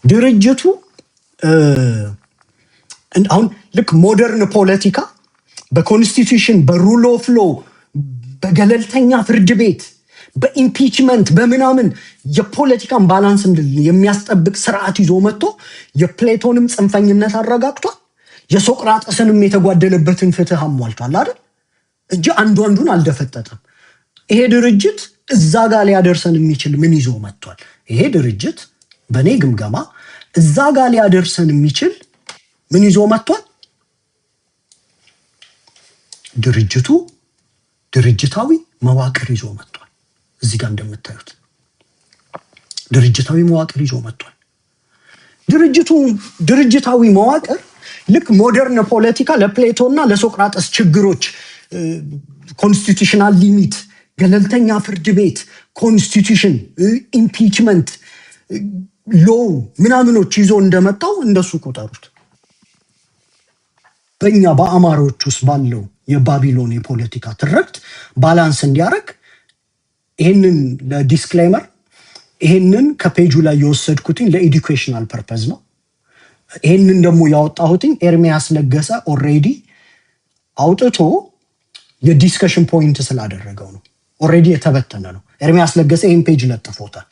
ድርጅቱ አሁን ልክ ሞደርን ፖለቲካ በኮንስቲቱሽን በሩል ኦፍ ሎ በገለልተኛ ፍርድ ቤት በኢምፒችመንት በምናምን የፖለቲካን ባላንስ የሚያስጠብቅ ስርዓት ይዞ መጥቶ የፕሌቶንም ጽንፈኝነት አረጋግቷል፣ የሶቅራጥስንም የተጓደለበትን ፍትህ አሟልቷል አይደል እንጂ አንዱን አልደፈጠጠም። ይሄ ድርጅት እዛ ጋር ሊያደርሰን የሚችል ምን ይዞ መጥቷል? ይሄ ድርጅት በኔ ግምገማ እዛ ጋር ሊያደርሰን የሚችል ምን ይዞ መጥቷል? ድርጅቱ ድርጅታዊ መዋቅር ይዞ መጥቷል። እዚህ ጋር እንደምታዩት ድርጅታዊ መዋቅር ይዞ መጥቷል። ድርጅታዊ መዋቅር ልክ ሞደርን ፖለቲካ ለፕሌቶና ለሶቅራጥስ ችግሮች ኮንስቲቱሽናል ሊሚት፣ ገለልተኛ ፍርድ ቤት፣ ኮንስቲቱሽን፣ ኢምፒችመንት፣ ሎው ምናምኖች ይዞ እንደመጣው እንደሱ ቁጠሩት። በእኛ በአማሮች ውስጥ ባለው የባቢሎን የፖለቲካ ትርክት ባላንስ እንዲያደርግ ይህንን ለዲስክሌመር ይህንን ከፔጁ ላይ የወሰድኩትኝ ለኤዱኬሽናል ፐርፐዝ ነው። ይህንን ደግሞ ያወጣሁትኝ ኤርሚያስ ለገሰ ኦልሬዲ አውጥቶ የዲስከሽን ፖይንት ስላደረገው ነው። ኦልሬዲ የተበተነ ነው። ኤርሚያስ ለገሰ ይህን ፔጅ ለጥፎታል።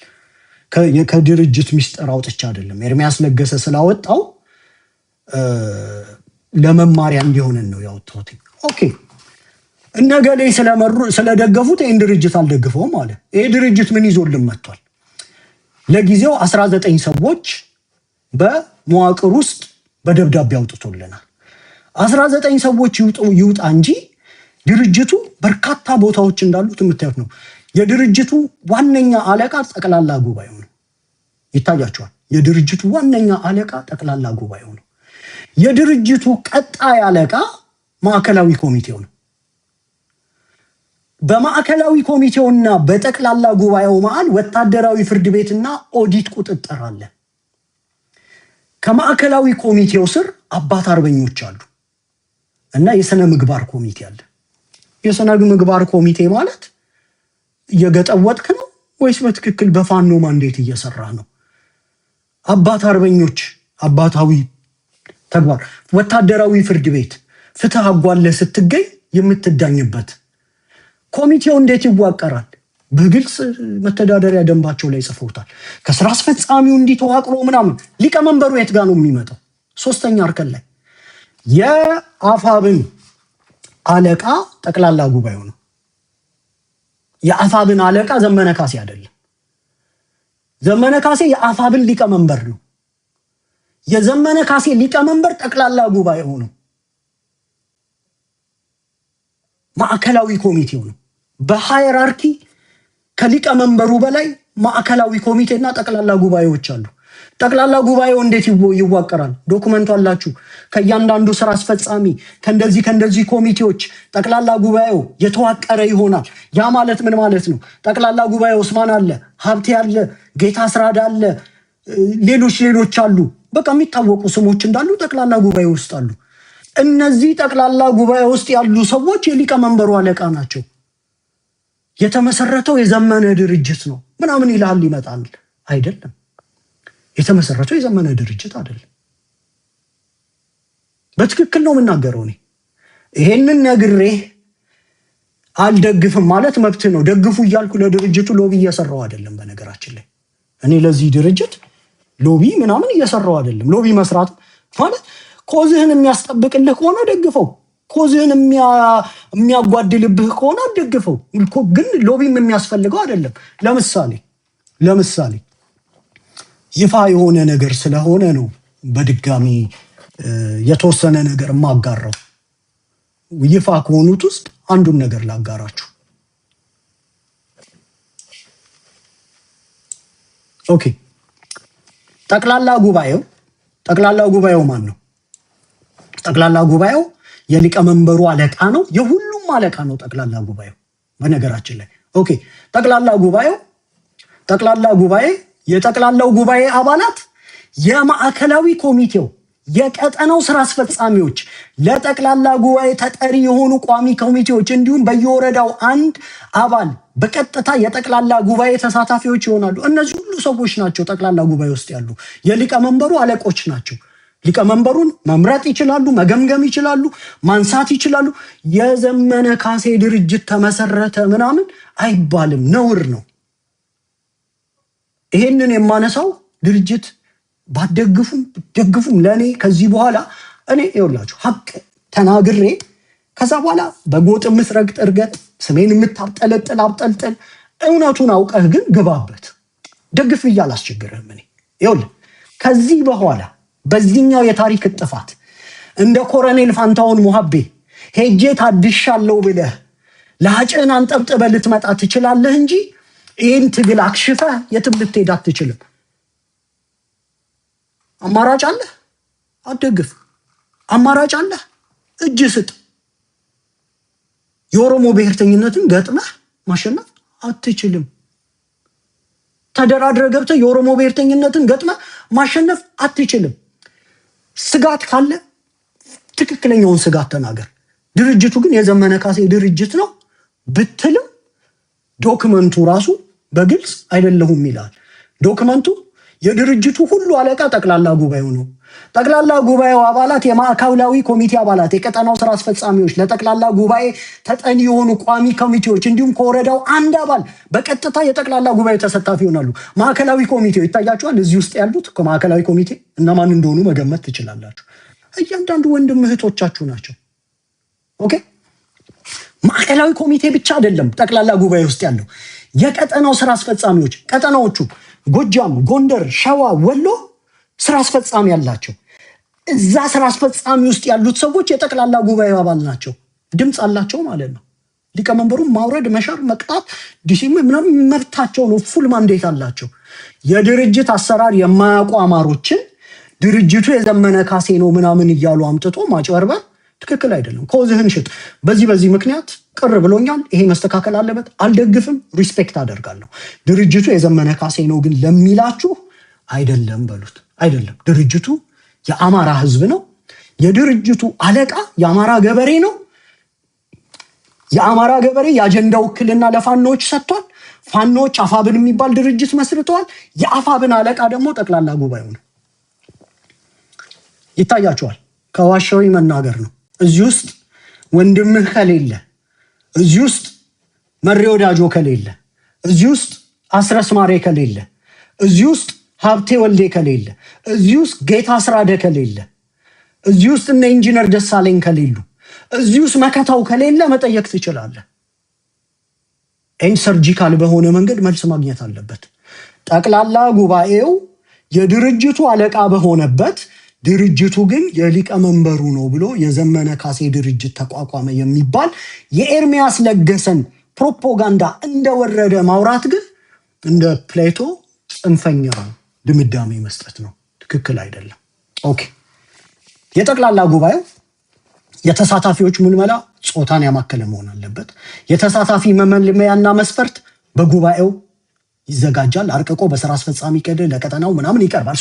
ከድርጅት ሚስጥር አውጥቻ አይደለም። ኤርሚያስ ለገሰ ስላወጣው ለመማሪያ እንዲሆንን ነው ያወጣሁት። ኦኬ እነገሌ ስለደገፉት ይህን ድርጅት አልደግፈውም አለ። ይሄ ድርጅት ምን ይዞልን መጥቷል? ለጊዜው 19 ሰዎች በመዋቅር ውስጥ በደብዳቤ አውጥቶልናል። 19 ሰዎች ይውጣ እንጂ ድርጅቱ በርካታ ቦታዎች እንዳሉት የምታዩት ነው። የድርጅቱ ዋነኛ አለቃ ጠቅላላ ጉባኤው ነው። ይታያቸዋል። የድርጅቱ ዋነኛ አለቃ ጠቅላላ ጉባኤው ነው። የድርጅቱ ቀጣይ አለቃ ማዕከላዊ ኮሚቴው ነው። በማዕከላዊ ኮሚቴውና በጠቅላላ ጉባኤው መሃል ወታደራዊ ፍርድ ቤትና ኦዲት ቁጥጥር አለ። ከማዕከላዊ ኮሚቴው ስር አባት አርበኞች አሉ እና የሥነ ምግባር ኮሚቴ አለ። የሥነ ምግባር ኮሚቴ ማለት እየገጠወጥክ ነው ወይስ በትክክል በፋኖ ማንዴት እየሰራ ነው? አባት አርበኞች አባታዊ ተግባር፣ ወታደራዊ ፍርድ ቤት ፍትህ አጓለ ስትገኝ የምትዳኝበት ኮሚቴው እንዴት ይዋቀራል? በግልጽ መተዳደሪያ ደንባቸው ላይ ጽፈውታል። ከስራ አስፈጻሚው እንዲተዋቅሮ ምናምን። ሊቀመንበሩ የት ጋር ነው የሚመጣው? ሶስተኛ እርከን ላይ የአፋብን አለቃ ጠቅላላ ጉባኤው ነው። የአፋብን አለቃ ዘመነ ካሴ አይደለም። ዘመነ ካሴ የአፋብን ሊቀመንበር ነው። የዘመነ ካሴ ሊቀመንበር ጠቅላላ ጉባኤው ነው። ማዕከላዊ ኮሚቴው ነው። በሃይራርኪ ከሊቀመንበሩ በላይ ማዕከላዊ ኮሚቴና ጠቅላላ ጉባኤዎች አሉ። ጠቅላላ ጉባኤው እንዴት ይዋቀራል? ዶክመንቱ አላችሁ። ከእያንዳንዱ ስራ አስፈጻሚ ከእንደዚህ ኮሚቴዎች ጠቅላላ ጉባኤው የተዋቀረ ይሆናል። ያ ማለት ምን ማለት ነው? ጠቅላላ ጉባኤው ማን አለ? ሀብቴ አለ፣ ጌታ አስራዳ አለ፣ ሌሎች አሉ። በቃ የሚታወቁ ስሞች እንዳሉ ጠቅላላ ጉባኤ ውስጥ አሉ። እነዚህ ጠቅላላ ጉባኤ ውስጥ ያሉ ሰዎች የሊቀመንበሩ አለቃ ናቸው። የተመሰረተው የዘመነ ድርጅት ነው ምናምን ይላል ይመጣል። አይደለም፣ የተመሰረተው የዘመነ ድርጅት አይደለም። በትክክል ነው የምናገረው። እኔ ይሄንን ነግሬ አልደግፍም ማለት መብት ነው። ደግፉ እያልኩ ለድርጅቱ ሎቢ እየሰራው አይደለም። በነገራችን ላይ እኔ ለዚህ ድርጅት ሎቢ ምናምን እየሰራው አይደለም። ሎቢ መስራት ማለት ኮዝህን የሚያስጠብቅልህ ከሆነ ደግፈው፣ ኮዝህን የሚያጓድልብህ ከሆነ ደግፈው። ግን ሎቢም የሚያስፈልገው አይደለም። ለምሳሌ ይፋ የሆነ ነገር ስለሆነ ነው በድጋሚ የተወሰነ ነገር ማጋራው። ይፋ ከሆኑት ውስጥ አንዱን ነገር ላጋራችሁ። ኦኬ፣ ጠቅላላ ጉባኤው ማን ነው? ጠቅላላ ጉባኤው የሊቀመንበሩ አለቃ ነው። የሁሉም አለቃ ነው ጠቅላላ ጉባኤው በነገራችን ላይ። ኦኬ፣ ጠቅላላ ጉባኤ የጠቅላላው ጉባኤ አባላት የማዕከላዊ ኮሚቴው የቀጠናው ስራ አስፈጻሚዎች ለጠቅላላ ጉባኤ ተጠሪ የሆኑ ቋሚ ኮሚቴዎች እንዲሁም በየወረዳው አንድ አባል በቀጥታ የጠቅላላ ጉባኤ ተሳታፊዎች ይሆናሉ። እነዚህ ሁሉ ሰዎች ናቸው ጠቅላላ ጉባኤ ውስጥ ያሉ የሊቀመንበሩ አለቆች ናቸው። ሊቀመንበሩን መምረጥ ይችላሉ፣ መገምገም ይችላሉ፣ ማንሳት ይችላሉ። የዘመነ ካሴ ድርጅት ተመሰረተ ምናምን አይባልም፣ ነውር ነው። ይሄንን የማነሳው ድርጅት ባደግፉም ደግፉም ለኔ ከዚህ በኋላ እኔ ይኸውላችሁ ሀቅ ተናግሬ ከዛ በኋላ በጎጥ የምትረግጥ እርገጥ፣ ስሜን የምታብጠለጥል አብጠልጥል፣ እውነቱን አውቀህ ግን ግባበት። ደግፍ ብዬ አላስቸግርህም። እኔ ይኸውልህ ከዚህ በኋላ በዚህኛው የታሪክ ጥፋት እንደ ኮሎኔል ፋንታውን ሙሀቤ ሄጄ ታድሻለሁ ብለህ ለአጭን አንጠብጥበህ ልትመጣ ትችላለህ እንጂ ይህን ትግል አክሽፈህ የትም ልትሄድ አትችልም። አማራጭ አለ፣ አትደግፍ። አማራጭ አለ፣ እጅ ስጥ። የኦሮሞ ብሔርተኝነትን ገጥመህ ማሸነፍ አትችልም። ተደራድረ ገብተህ የኦሮሞ ብሔርተኝነትን ገጥመህ ማሸነፍ አትችልም። ስጋት ካለ ትክክለኛውን ስጋት ተናገር። ድርጅቱ ግን የዘመነ ካሴ ድርጅት ነው ብትልም ዶክመንቱ ራሱ በግልጽ አይደለሁም ይላል። ዶክመንቱ የድርጅቱ ሁሉ አለቃ ጠቅላላ ጉባኤው ነው። ጠቅላላ ጉባኤው አባላት፣ የማዕከላዊ ኮሚቴ አባላት፣ የቀጠናው ስራ አስፈጻሚዎች፣ ለጠቅላላ ጉባኤ ተጠኒ የሆኑ ቋሚ ኮሚቴዎች እንዲሁም ከወረዳው አንድ አባል በቀጥታ የጠቅላላ ጉባኤ ተሳታፊ ይሆናሉ። ማዕከላዊ ኮሚቴው ይታያቸዋል። እዚህ ውስጥ ያሉት ማዕከላዊ ኮሚቴ እነማን እንደሆኑ መገመት ትችላላችሁ። እያንዳንዱ ወንድም እህቶቻችሁ ናቸው። ኦኬ። ማዕከላዊ ኮሚቴ ብቻ አይደለም ጠቅላላ ጉባኤ ውስጥ ያለው የቀጠናው ስራ አስፈጻሚዎች፣ ቀጠናዎቹ ጎጃም፣ ጎንደር፣ ሸዋ፣ ወሎ ስራ አስፈጻሚ ያላቸው እዛ ስራ አስፈጻሚ ውስጥ ያሉት ሰዎች የጠቅላላ ጉባኤ አባል ናቸው። ድምፅ አላቸው ማለት ነው። ሊቀመንበሩን ማውረድ፣ መሻር፣ መቅጣት ዲሲም ምናምን መብታቸው ነው። ፉል ማንዴት አላቸው። የድርጅት አሰራር የማያውቁ አማሮችን ድርጅቱ የዘመነ ካሴ ነው ምናምን እያሉ አምጥቶ ማጭበርበር ትክክል አይደለም። ኮዝህን ሽጥ። በዚህ ምክንያት ቅር ብሎኛል፣ ይሄ መስተካከል አለበት፣ አልደግፍም፣ ሪስፔክት አደርጋለሁ። ድርጅቱ የዘመነ ካሴ ነው ግን ለሚላችሁ አይደለም በሉት። አይደለም፣ ድርጅቱ የአማራ ህዝብ ነው። የድርጅቱ አለቃ የአማራ ገበሬ ነው። የአማራ ገበሬ የአጀንዳ ውክልና ለፋኖች ሰጥቷል። ፋኖች አፋብን የሚባል ድርጅት መስርተዋል። የአፋብን አለቃ ደግሞ ጠቅላላ ጉባኤው ነው። ይታያቸዋል። ከዋሻዊ መናገር ነው። እዚህ ውስጥ ወንድምህ ከሌለ፣ እዚህ ውስጥ መሬ ወዳጆ ከሌለ፣ እዚህ ውስጥ አስረስ ማሬ ከሌለ፣ እዚህ ውስጥ ሀብቴ ወልዴ ከሌለ፣ እዚህ ውስጥ ጌታ አስራደ ከሌለ፣ እዚህ ውስጥ እነ ኢንጂነር ደሳለኝ ከሌሉ፣ እዚህ ውስጥ መከታው ከሌለ መጠየቅ ትችላለህ። ይህን ሰርጂካል በሆነ መንገድ መልስ ማግኘት አለበት። ጠቅላላ ጉባኤው የድርጅቱ አለቃ በሆነበት ድርጅቱ ግን የሊቀመንበሩ ነው ብሎ የዘመነ ካሴ ድርጅት ተቋቋመ የሚባል የኤርሚያስ ለገሰን ፕሮፓጋንዳ እንደወረደ ማውራት ግን እንደ ፕሌቶ ጽንፈኛ ድምዳሜ መስጠት ነው። ትክክል አይደለም። ኦኬ። የጠቅላላ ጉባኤው የተሳታፊዎች ምልመላ ጾታን ያማከለ መሆን አለበት። የተሳታፊ መመልመያና መስፈርት በጉባኤው ይዘጋጃል። አርቅቆ በስራ አስፈጻሚ ቀደ ለቀጠናው ምናምን ይቀርባል።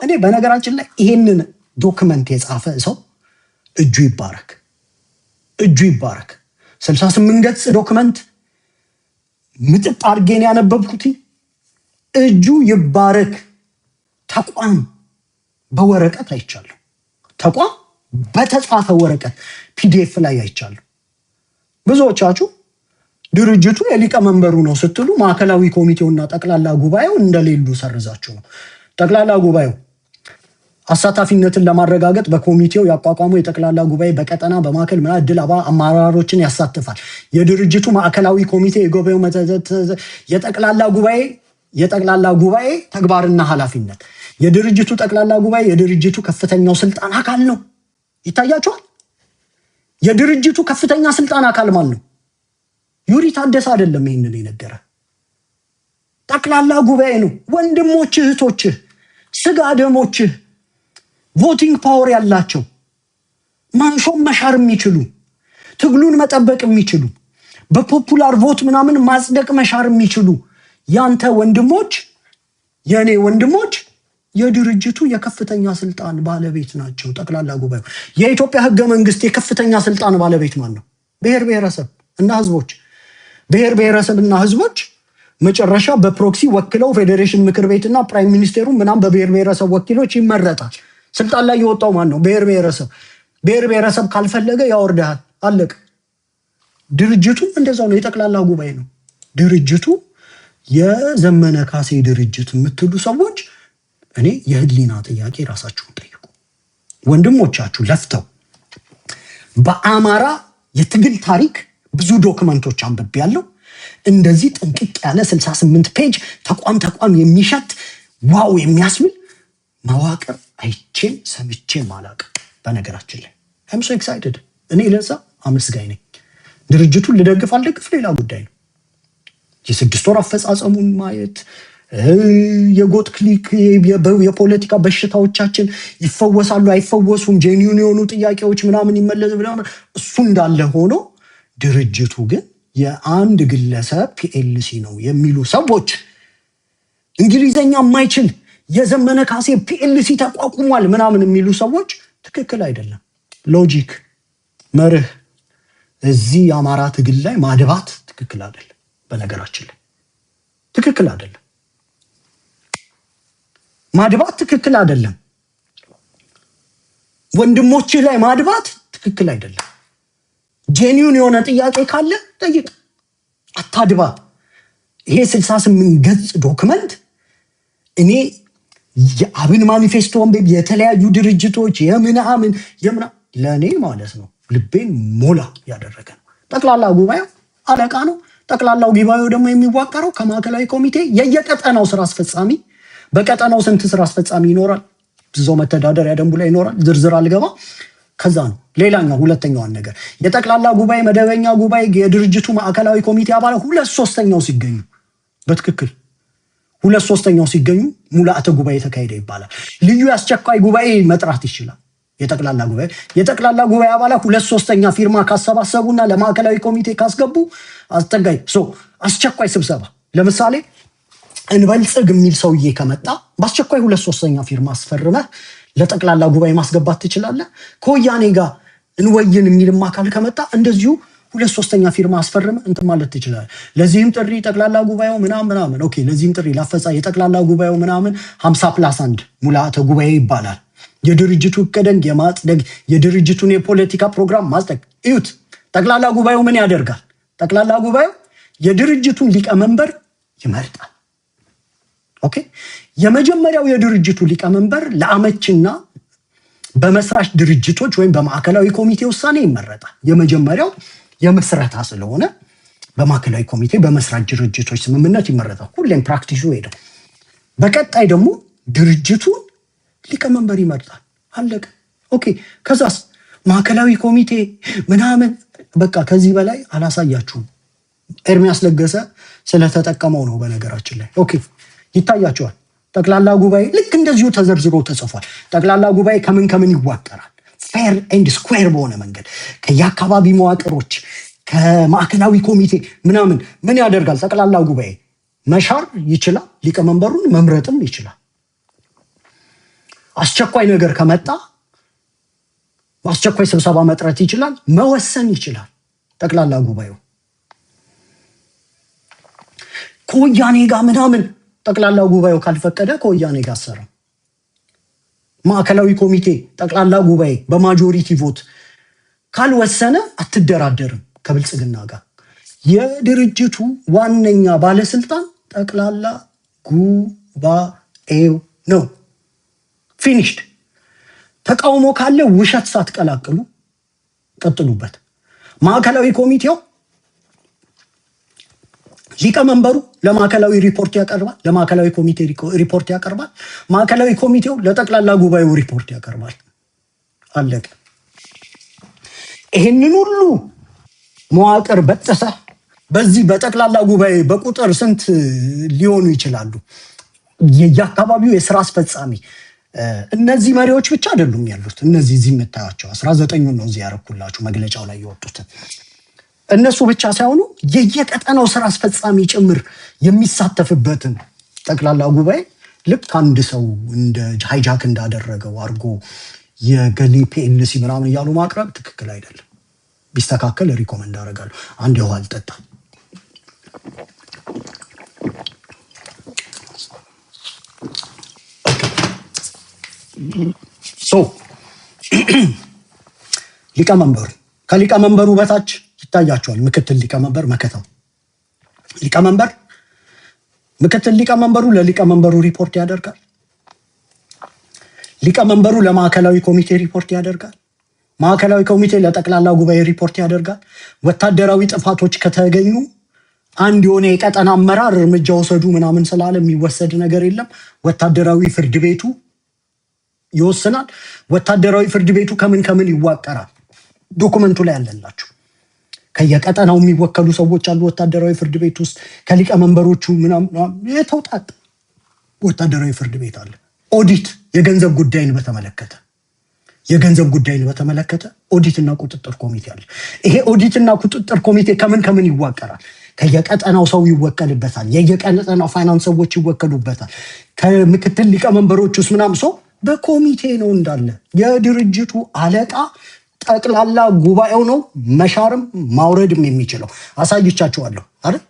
እኔ በነገራችን ላይ ይሄንን ዶክመንት የጻፈ ሰው እጁ ይባረክ፣ እጁ ይባረክ። 68 ገጽ ዶክመንት ምጥጥ አድርጌን ያነበብኩት እጁ ይባረክ። ተቋም በወረቀት አይቻለሁ። ተቋም በተጻፈ ወረቀት ፒዲኤፍ ላይ አይቻለሁ። ብዙዎቻችሁ ድርጅቱ የሊቀመንበሩ ነው ስትሉ ማዕከላዊ ኮሚቴውና ጠቅላላ ጉባኤው እንደሌሉ ሰርዛችሁ ነው። ጠቅላላ ጉባኤው አሳታፊነትን ለማረጋገጥ በኮሚቴው ያቋቋመው የጠቅላላ ጉባኤ በቀጠና በማዕከል ምና ድል አመራሮችን ያሳትፋል። የድርጅቱ ማዕከላዊ ኮሚቴ የጉባኤው የጠቅላላ ጉባኤ ተግባርና ኃላፊነት የድርጅቱ ጠቅላላ ጉባኤ የድርጅቱ ከፍተኛው ስልጣን አካል ነው። ይታያችኋል። የድርጅቱ ከፍተኛ ስልጣን አካል ማለት ነው። ዩሪ ታደሰ አይደለም ይሄንን የነገረ ጠቅላላ ጉባኤ ነው። ወንድሞች እህቶችህ፣ ስጋ ደሞችህ ቮቲንግ ፓወር ያላቸው ማንሾም መሻር የሚችሉ ትግሉን መጠበቅ የሚችሉ በፖፑላር ቮት ምናምን ማጽደቅ መሻር የሚችሉ ያንተ ወንድሞች፣ የኔ ወንድሞች የድርጅቱ የከፍተኛ ስልጣን ባለቤት ናቸው ጠቅላላ ጉባኤው። የኢትዮጵያ ህገ መንግስት የከፍተኛ ስልጣን ባለቤት ማን ነው? ብሔር ብሔረሰብ እና ህዝቦች። ብሔር ብሔረሰብ እና ህዝቦች መጨረሻ በፕሮክሲ ወክለው ፌዴሬሽን ምክር ቤትና ፕራይም ሚኒስቴሩ ምናም በብሔር ብሔረሰብ ወኪሎች ይመረጣል። ስልጣን ላይ የወጣው ማን ነው? ብሔር ብሔረሰብ። ብሔር ብሔረሰብ ካልፈለገ ያወርዳል። አለቅ። ድርጅቱ እንደዛው ነው፣ የጠቅላላ ጉባኤ ነው ድርጅቱ። የዘመነ ካሴ ድርጅት የምትሉ ሰዎች እኔ የህሊና ጥያቄ ራሳችሁን ጠይቁ። ወንድሞቻችሁ ለፍተው በአማራ የትግል ታሪክ ብዙ ዶክመንቶች አንብቤያለሁ። እንደዚህ ጥንቅቅ ያለ 68 ፔጅ ተቋም የሚሸት ዋው የሚያስብል መዋቅር አይቼም ሰምቼም አላውቅም። በነገራችን ላይ I'm so excited። እኔ ለዛ አመስጋኝ ነኝ። ድርጅቱን ልደግፍ አልደግፍ ሌላ ጉዳይ ነው። የ6 ወር አፈጻጸሙን ማየት የጎጥ ክሊክ የፖለቲካ በሽታዎቻችን ይፈወሳሉ አይፈወሱም፣ ጄኒዩን የሆኑ ጥያቄዎች ምናምን ይመለስ ምናምን እሱ እንዳለ ሆኖ ድርጅቱ ግን የአንድ ግለሰብ ፒኤልሲ ነው የሚሉ ሰዎች እንግሊዘኛ የማይችል የዘመነ ካሴ ፒኤልሲ ተቋቁሟል ምናምን የሚሉ ሰዎች ትክክል አይደለም። ሎጂክ መርህ እዚህ የአማራ ትግል ላይ ማድባት ትክክል አይደለም። በነገራችን ላይ ትክክል አይደለም። ማድባት ትክክል አይደለም። ወንድሞች ላይ ማድባት ትክክል አይደለም። ጄኒዩን የሆነ ጥያቄ ካለ ጠይቅ፣ አታድባ። ይሄ 68 ገጽ ዶክመንት እኔ የአብን ማኒፌስቶን የተለያዩ ድርጅቶች የምናምን ለእኔ ማለት ነው ልቤን ሞላ ያደረገ ነው። ጠቅላላ ጉባኤው አለቃ ነው። ጠቅላላው ጉባኤው ደግሞ የሚዋቀረው ከማዕከላዊ ኮሚቴ የየቀጠናው ስራ አስፈጻሚ፣ በቀጠናው ስንት ስራ አስፈጻሚ ይኖራል እዛው መተዳደሪያ ደንቡ ላይ ይኖራል። ዝርዝር አልገባ። ከዛ ነው ሌላኛው ሁለተኛዋን ነገር የጠቅላላ ጉባኤ መደበኛ ጉባኤ የድርጅቱ ማዕከላዊ ኮሚቴ አባላት 2/3 ሲገኙ በትክክል 2/3 ሲገኙ ሙላተ ጉባኤ ተካሄደ ይባላል። ልዩ አስቸኳይ ጉባኤ መጥራት ይችላል። የጠቅላላ ጉባኤ አባላት 2/3 ፊርማ ካሰባሰቡና ለማዕከላዊ ኮሚቴ ካስገቡ አስቸኳይ ስብሰባ ለምሳሌ እንበልጽግ የሚል ሰውዬ ከመጣ በአስቸኳይ 2/3 ፊርማ አስፈርመህ ለጠቅላላ ጉባኤ ማስገባት ትችላለህ። ከወያኔ ጋር እንወይን የሚልም አካል ከመጣ እንደዚሁ 2/3 ፊርማ አስፈርመህ እንትን ማለት ትችላለህ። ለዚህም ጥሪ ጠቅላላ ጉባኤው ምናምን ኦኬ፣ ለዚህም ጥሪ ላፈጻ የጠቅላላ ጉባኤው ምናምን 50+1 ሙላተ ጉባኤ ይባላል። የድርጅቱ እቅድን የማጽደቅ የድርጅቱን የፖለቲካ ፕሮግራም ማጽደቅ። እዩት፣ ጠቅላላ ጉባኤው ምን ያደርጋል? ጠቅላላ ጉባኤው የድርጅቱን ሊቀመንበር ይመርጣል። ኦኬ፣ የመጀመሪያው የድርጅቱ ሊቀመንበር ለአመችና በመስራች ድርጅቶች ወይም በማዕከላዊ ኮሚቴ ውሳኔ ይመረጣል። የመጀመሪያው የመስረታ ስለሆነ በማዕከላዊ ኮሚቴ በመስራች ድርጅቶች ስምምነት ይመረጣል። ሁሌም ፕራክቲሱ ሄደው። በቀጣይ ደግሞ ድርጅቱን ሊቀመንበር ይመርጣል። አለቀ። ኦኬ፣ ከዛስ ማዕከላዊ ኮሚቴ ምናምን በቃ ከዚህ በላይ አላሳያችሁም። ኤርሚያስ ለገሰ ስለተጠቀመው ነው በነገራችን ላይ። ኦኬ፣ ይታያቸዋል። ጠቅላላ ጉባኤ ልክ እንደዚሁ ተዘርዝሮ ተጽፏል። ጠቅላላ ጉባኤ ከምን ይዋቀራል? ፌር ኤንድ ስኩዌር በሆነ መንገድ ከየአካባቢ መዋቅሮች ከማዕከላዊ ኮሚቴ ምናምን ምን ያደርጋል? ጠቅላላ ጉባኤ መሻር ይችላል፣ ሊቀመንበሩን መምረጥም ይችላል። አስቸኳይ ነገር ከመጣ በአስቸኳይ ስብሰባ መጥራት ይችላል፣ መወሰን ይችላል። ጠቅላላ ጉባኤው ከወያኔ ጋር ምናምን ጠቅላላ ጉባኤው ካልፈቀደ ከወያኔ ጋር አሰራ። ማዕከላዊ ኮሚቴ ጠቅላላ ጉባኤ በማጆሪቲ ቮት ካልወሰነ አትደራደርም ከብልጽግና ጋር። የድርጅቱ ዋነኛ ባለስልጣን ጠቅላላ ጉባኤው ነው። ፊኒሽድ። ተቃውሞ ካለ ውሸት ሳትቀላቅሉ ቀጥሉበት። ማዕከላዊ ኮሚቴው ሊቀመንበሩ ለማዕከላዊ ሪፖርት ያቀርባል፣ ለማዕከላዊ ኮሚቴ ሪፖርት ያቀርባል። ማዕከላዊ ኮሚቴው ለጠቅላላ ጉባኤው ሪፖርት ያቀርባል። አለቀ። ይሄንን ሁሉ መዋቅር በጥሰ በዚህ በጠቅላላ ጉባኤ በቁጥር ስንት ሊሆኑ ይችላሉ? የየአካባቢው የስራ አስፈጻሚ እነዚህ መሪዎች ብቻ አይደሉም ያሉት። እነዚህ እዚህ የምታያቸው 19ኙን ነው እዚህ ያረኩላችሁ መግለጫው ላይ የወጡት። እነሱ ብቻ ሳይሆኑ የየቀጠናው ስራ አስፈጻሚ ጭምር የሚሳተፍበትን ጠቅላላ ጉባኤ ልክ አንድ ሰው እንደ ሃይጃክ እንዳደረገው አድርጎ የገሌ ፒኤልሲ ምናምን እያሉ ማቅረብ ትክክል አይደለም። ቢስተካከል ሪኮመንድ አደርጋለሁ። አንድ ውሃ አልጠጣ። ሊቀመንበሩ ከሊቀመንበሩ በታች ይታያቸዋል። ምክትል ሊቀመንበር መከታው ሊቀመንበር ምክትል ሊቀመንበሩ ለሊቀመንበሩ ሪፖርት ያደርጋል። ሊቀመንበሩ ለማዕከላዊ ኮሚቴ ሪፖርት ያደርጋል። ማዕከላዊ ኮሚቴ ለጠቅላላ ጉባኤ ሪፖርት ያደርጋል። ወታደራዊ ጥፋቶች ከተገኙ አንድ የሆነ የቀጠና አመራር እርምጃ ወሰዱ ምናምን ስላለ የሚወሰድ ነገር የለም። ወታደራዊ ፍርድ ቤቱ ይወስናል። ወታደራዊ ፍርድ ቤቱ ከምን ከምን ይዋቀራል? ዶክመንቱ ላይ ያለላችሁ ከየቀጠናው የሚወከሉ ሰዎች አሉ። ወታደራዊ ፍርድ ቤት ውስጥ ከሊቀመንበሮቹ ምናምን የተውጣጣ ወታደራዊ ፍርድ ቤት አለ። ኦዲት የገንዘብ ጉዳይን በተመለከተ ኦዲትና ቁጥጥር ኮሚቴ አለ። ይሄ ኦዲትና ቁጥጥር ኮሚቴ ከምን ከምን ይዋቀራል? ከየቀጠናው ሰው ይወከልበታል። የየቀጠናው ፋይናንስ ሰዎች ይወከሉበታል። ከምክትል ሊቀመንበሮች ውስጥ ምናምን ሰው በኮሚቴ ነው እንዳለ። የድርጅቱ አለቃ ጠቅላላ ጉባኤው ነው መሻርም ማውረድም የሚችለው። አሳይቻችኋለሁ አይደል?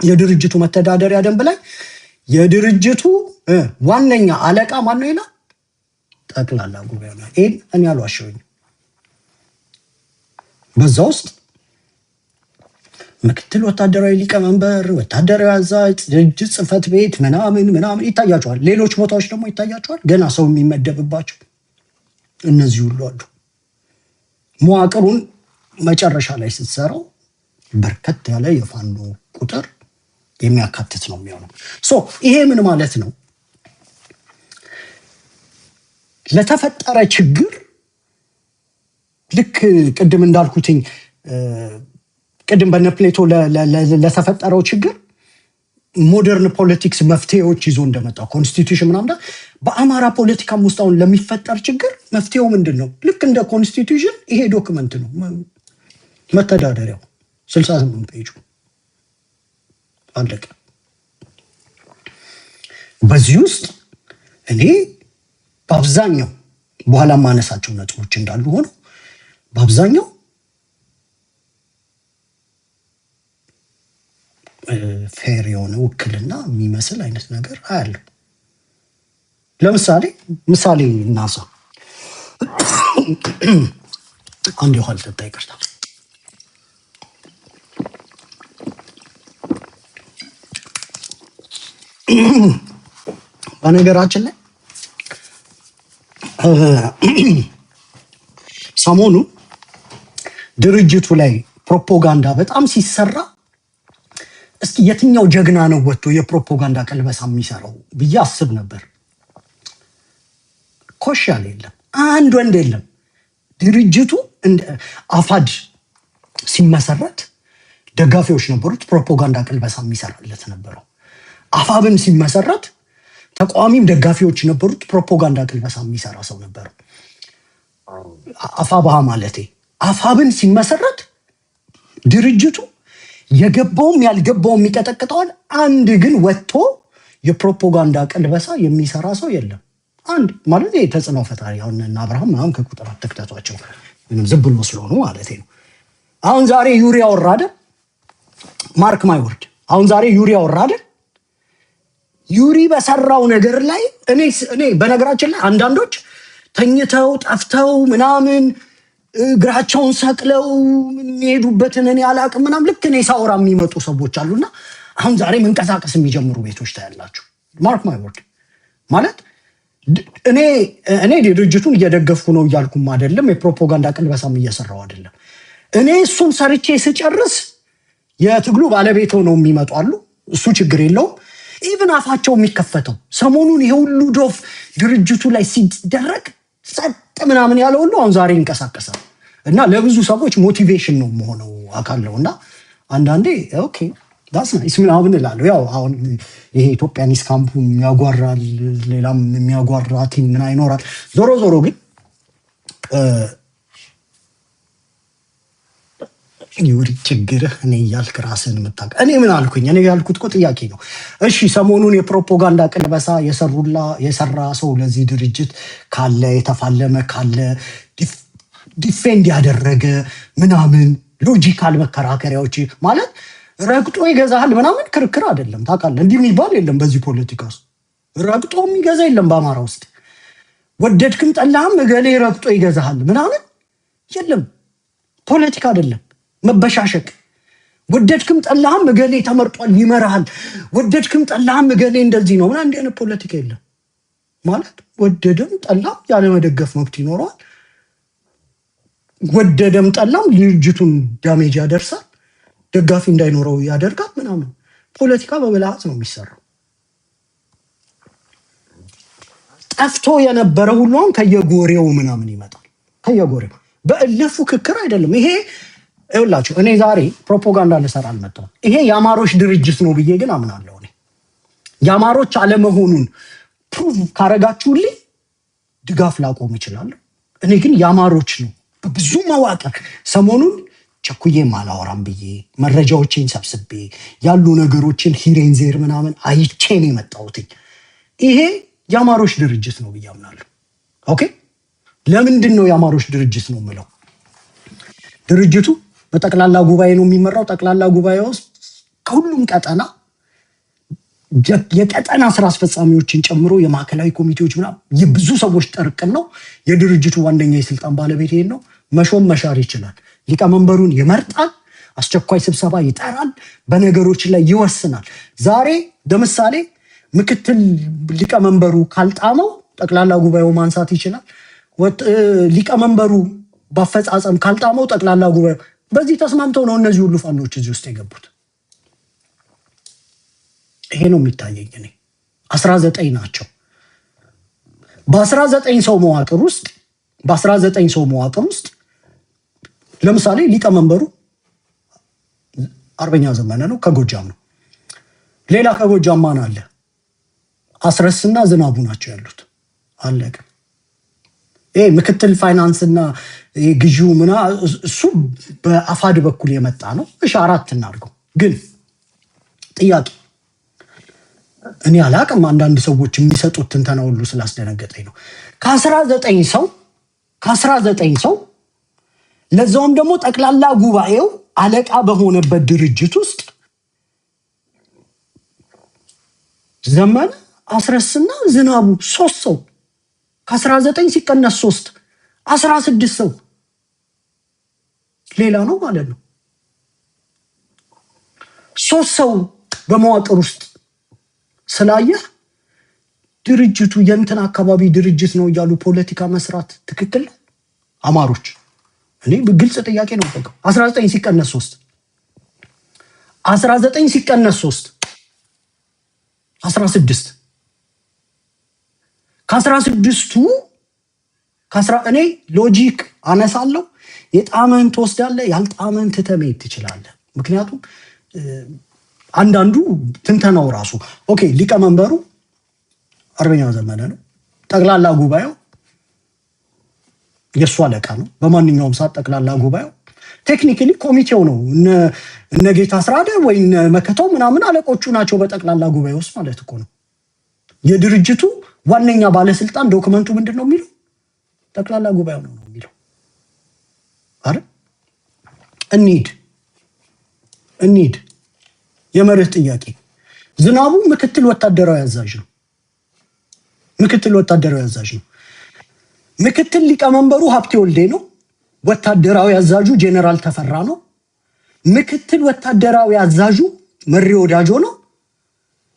የድርጅቱ መተዳደሪያ ደንብ ላይ የድርጅቱ ዋነኛ አለቃ ማን ነው ይላል? ጠቅላላ ጉባኤው ነው። ይሄን እኔ አልዋሸሁኝም። በዛ ውስጥ ምክትል ወታደራዊ ሊቀመንበር፣ ወታደራዊ አዛዥ፣ ድርጅት ጽሕፈት ቤት ምናምን ይታያቸዋል። ሌሎች ቦታዎች ደግሞ ይታያቸዋል። ገና ሰው የሚመደብባቸው እነዚህ ሁሉ አሉ። መዋቅሩን መጨረሻ ላይ ስትሰራው በርከት ያለ የፋኖ ቁጥር የሚያካትት ነው የሚሆነው። ይሄ ምን ማለት ነው? ለተፈጠረ ችግር ልክ ቅድም እንዳልኩትኝ ቅድም በነፕሌቶ ለተፈጠረው ችግር ሞደርን ፖለቲክስ መፍትሄዎች ይዞ እንደመጣው ኮንስቲቱሽን ምናምን በአማራ ፖለቲካም ውስጥ አሁን ለሚፈጠር ችግር መፍትሄው ምንድን ነው? ልክ እንደ ኮንስቲቱሽን ይሄ ዶክመንት ነው። መተዳደሪያው 68 ፔጁ አለቀ። በዚህ ውስጥ እኔ በአብዛኛው በኋላ ማነሳቸው ነጥቦች እንዳሉ ሆነው በአብዛኛው ፌር የሆነ ውክልና የሚመስል አይነት ነገር አያለሁ። ለምሳሌ እናሳ አንድ ውሃ ልጠጣ፣ ይቅርታ። በነገራችን ላይ ሰሞኑ ድርጅቱ ላይ ፕሮፓጋንዳ በጣም ሲሰራ እስኪ የትኛው ጀግና ነው ወጥቶ የፕሮፓጋንዳ ቀልበሳ የሚሰራው ብዬ አስብ ነበር። ኮሽ ያለ የለም፣ አንድ ወንድ የለም። ድርጅቱ አፋድ ሲመሰረት ደጋፊዎች ነበሩት፣ ፕሮፓጋንዳ ቀልበሳ የሚሰራለት ነበረው። አፋብን ሲመሰረት ተቃዋሚም ደጋፊዎች ነበሩት፣ ፕሮፓጋንዳ ቀልበሳ የሚሰራ ሰው ነበረው። አፋብሃ ማለቴ አፋብን ሲመሰረት ድርጅቱ የገባውም ያልገባውም ይቀጠቅጠዋል። አንድ ግን ወጥቶ የፕሮፓጋንዳ ቀልበሳ የሚሰራ ሰው የለም። አንድ ማለት ይሄ ተጽዕኖ ፈጣሪ አሁን እና አብርሃም ምናምን ከቁጥር አትክተቷቸው፣ ምንም ዝም ብሎ ስለሆኑ ማለት ነው። አሁን ዛሬ ዩሪያ ወራደ፣ ማርክ ማይ ወርድ፣ አሁን ዛሬ ዩሪያ ወራደ። ዩሪ በሰራው ነገር ላይ እኔ በነገራችን ላይ አንዳንዶች ተኝተው ጠፍተው ምናምን እግራቸውን ሰቅለው የሚሄዱበትን እኔ አላቅም ምናምን ልክ እኔ ሳወራ የሚመጡ ሰዎች አሉና አሁን ዛሬ መንቀሳቀስ የሚጀምሩ ቤቶች ታያላችሁ። ማርክ ማይ ወርድ ማለት እኔ ድርጅቱን እየደገፍኩ ነው እያልኩም አይደለም፣ የፕሮፓጋንዳ ቀልበሳም እየሰራው አይደለም። እኔ እሱን ሰርቼ ስጨርስ የትግሉ ባለቤት ሆነው የሚመጡ አሉ። እሱ ችግር የለውም። ኢቭን አፋቸው የሚከፈተው ሰሞኑን ይሄ ሁሉ ዶፍ ድርጅቱ ላይ ሲደረግ ጸጥ ምናምን ያለው ሁሉ አሁን ዛሬ ይንቀሳቀሳል እና ለብዙ ሰዎች ሞቲቬሽን ነው የሆነው አካል ነው። እና አንዳንዴ ኦኬ ዳስ ናይስ ምናምን እላለሁ። ያው አሁን ይሄ ኢትዮጵያኒስ ካምፑ የሚያጓራል፣ ሌላም የሚያጓራ ቲም ምን አይኖራል። ዞሮ ዞሮ ግን ይውሪ ችግርህ እኔ እያልክ ራስህን የምታውቅ እኔ ምን አልኩኝ? እኔ ያልኩት እኮ ጥያቄ ነው። እሺ ሰሞኑን የፕሮፓጋንዳ ቅልበሳ የሰራ ሰው ለዚህ ድርጅት ካለ የተፋለመ ካለ ዲፌንድ ያደረገ ምናምን ሎጂካል መከራከሪያዎች ማለት ረግጦ ይገዛሃል ምናምን ክርክር አይደለም። ታውቃለህ እንዲህ የሚባል የለም በዚህ ፖለቲካ ውስጥ ረግጦ የሚገዛ የለም። በአማራ ውስጥ ወደድክም ጠላህም እገሌ ረግጦ ይገዛሃል ምናምን የለም። ፖለቲካ አይደለም መበሻሸቅ። ወደድክም ጠላህም እገሌ ተመርጧል ይመራሃል፣ ወደድክም ጠላህም እገሌ እንደዚህ ነው ምናምን እንዲህ አይነት ፖለቲካ የለም። ማለት ወደደም ጠላም ያለ መደገፍ መብት ይኖረዋል። ወደደም ጠላም ድርጅቱን ዳሜጅ ያደርሳል፣ ደጋፊ እንዳይኖረው ያደርጋል ምናምን። ፖለቲካ በብልሃት ነው የሚሰራው። ጠፍቶ የነበረ ሁሉም ከየጎሬው ምናምን ይመጣል። ከየጎሬው በእልህ ፉክክር አይደለም ይሄ። ይኸውላችሁ እኔ ዛሬ ፕሮፓጋንዳ ልሰራ አልመጣሁም። ይሄ የአማሮች ድርጅት ነው ብዬ ግን አምናለሁ። እኔ የአማሮች አለመሆኑን ፕሩቭ ካረጋችሁልኝ ድጋፍ ላቆም እችላለሁ። እኔ ግን የአማሮች ነው በብዙ መዋቅር ሰሞኑን ቸኩዬም አላወራም ብዬ መረጃዎችን ሰብስቤ ያሉ ነገሮችን ሂሬንዜር ምናምን አይቼን የመጣሁት ይሄ የአማሮች ድርጅት ነው ብዬ አምናለሁ። ኦኬ ለምንድን ነው የአማሮች ድርጅት ነው የምለው? ድርጅቱ በጠቅላላ ጉባኤ ነው የሚመራው። ጠቅላላ ጉባኤ ውስጥ ከሁሉም ቀጠና የቀጠና ስራ አስፈጻሚዎችን ጨምሮ የማዕከላዊ ኮሚቴዎች ምናምን የብዙ ሰዎች ጥርቅም ነው። የድርጅቱ ዋነኛ የስልጣን ባለቤት ይሄን ነው። መሾም መሻር ይችላል። ሊቀመንበሩን ይመርጣል። አስቸኳይ ስብሰባ ይጠራል። በነገሮች ላይ ይወስናል። ዛሬ ለምሳሌ ምክትል ሊቀመንበሩ ካልጣመው ጠቅላላ ጉባኤው ማንሳት ይችላል። ሊቀመንበሩ በአፈጻጸም ካልጣመው ጠቅላላ ጉባኤው በዚህ ተስማምተው ነው እነዚህ ሁሉ ፋኖች እዚህ ውስጥ የገቡት። ይሄ ነው የሚታየኝ። እኔ 19 ናቸው። በ19 ሰው መዋቅር ውስጥ ለምሳሌ ሊቀመንበሩ አርበኛ ዘመነ ነው፣ ከጎጃም ነው። ሌላ ከጎጃም ማን አለ? አስረስና ዝናቡ ናቸው ያሉት። አለቀ። ይሄ ምክትል ፋይናንስና ግዢው ምና እሱ በአፋድ በኩል የመጣ ነው። እሺ 4 እናድርገው። ግን ጥያቄ እኔ አላቅም። አንዳንድ ሰዎች የሚሰጡት ትንተና ሁሉ ስላስደነገጠኝ ነው። ከ19 ሰው ለዛውም ደግሞ ጠቅላላ ጉባኤው አለቃ በሆነበት ድርጅት ውስጥ ዘመነ፣ አስረስና ዝናቡ 3 ሰው ከ19 ሲቀነስ 3 16 ሰው ሌላ ነው ማለት ነው። 3 ሰው በመዋቅር ውስጥ ስላየ ድርጅቱ የእንትን አካባቢ ድርጅት ነው እያሉ ፖለቲካ መስራት ትክክል ነው? አማሮች እኔ ግልጽ ጥያቄ ነው ጠይቀው። 19 ሲቀነስ 3 16 ከ16ቱ እኔ ሎጂክ አነሳለሁ። የጣመን ትወስዳለህ፣ ያልጣመን ትተህ መሄድ ትችላለህ። ምክንያቱም አንዳንዱ ትንተናው ራሱ ኦኬ ሊቀመንበሩ አርበኛ ዘመነ ነው። ጠቅላላ ጉባኤው የእሱ አለቃ ነው። በማንኛውም ሰዓት ጠቅላላ ጉባኤው ቴክኒካሊ ኮሚቴው ነው። እነ ጌታ አስራደ ወይ መከተው ምናምን አለቆቹ ናቸው በጠቅላላ ጉባኤ ውስጥ ማለት እኮ ነው። የድርጅቱ ዋነኛ ባለስልጣን ዶክመንቱ ምንድን ነው የሚለው? ጠቅላላ ጉባኤው ነው የሚለው አይደል? እንሂድ የመርህ ጥያቄ። ዝናቡ ምክትል ወታደራዊ አዛዥ ነው። ምክትል ሊቀመንበሩ ሀብቴ ወልዴ ነው። ወታደራዊ አዛዡ ጄኔራል ተፈራ ነው። ምክትል ወታደራዊ አዛዡ መሪ ወዳጆ ነው።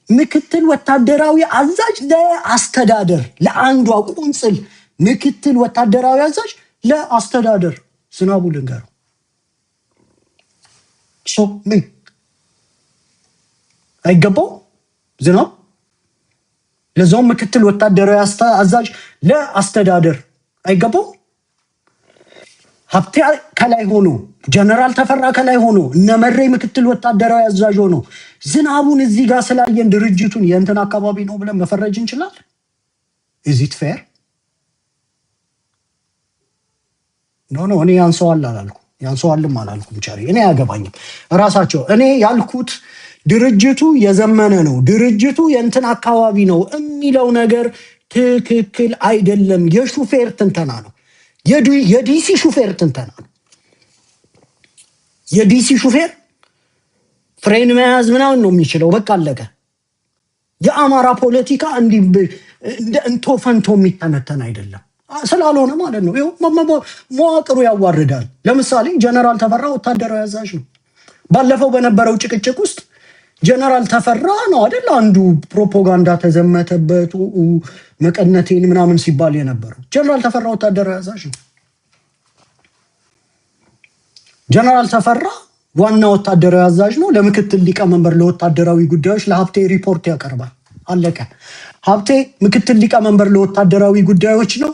ምክትል ወታደራዊ አዛዥ ለአስተዳደር ለአንዷ ቁንጽል ምክትል ወታደራዊ አዛዥ ለአስተዳደር ዝናቡ ልንገረው ምን አይገባው? ዝናብ ለዛው ምክትል ወታደራዊ አዛዥ ለአስተዳደር አይገባው? ሀብቴ ከላይ ሆኖ ጀነራል ተፈራ ከላይ ሆኖ እነመሬ ምክትል ወታደራዊ አዛዥ ሆኖ ዝናቡን እዚህ ጋር ስላየን ድርጅቱን የእንትን አካባቢ ነው ብለን መፈረጅ እንችላለን? is it fair? ኖ እኔ ያንሰዋል አላልኩ። ያንሰዋልም አላልኩም ቸሪ፣ እኔ አያገባኝም ራሳቸው። እኔ ያልኩት ድርጅቱ የዘመነ ነው፣ ድርጅቱ የእንትን አካባቢ ነው የሚለው ነገር ትክክል አይደለም። የሹፌር ትንተና ነው፣ የዲሲ ሹፌር ትንተና ነው። የዲሲ ሹፌር ፍሬን መያዝ ምናምን ነው የሚችለው፣ በቃ አለቀ። የአማራ ፖለቲካ እንዲህ እንደ እንቶ ፈንቶ የሚተነተን አይደለም ስላልሆነ ማለት ነው። መዋቅሩ ያዋርዳል። ለምሳሌ ጀነራል ተፈራ ወታደራዊ አዛዥ ነው። ባለፈው በነበረው ጭቅጭቅ ውስጥ ጀነራል ተፈራ ነው አይደል አንዱ ፕሮፓጋንዳ ተዘመተበት መቀነቴን ምናምን ሲባል የነበረው። ጀነራል ተፈራ ወታደራዊ አዛዥ ነው። ጀነራል ተፈራ ዋና ወታደራዊ አዛዥ ነው። ለምክትል ሊቀመንበር ለወታደራዊ ጉዳዮች ለሀብቴ ሪፖርት ያቀርባል። አለቀ። ሀብቴ ምክትል ሊቀመንበር ለወታደራዊ ጉዳዮች ነው።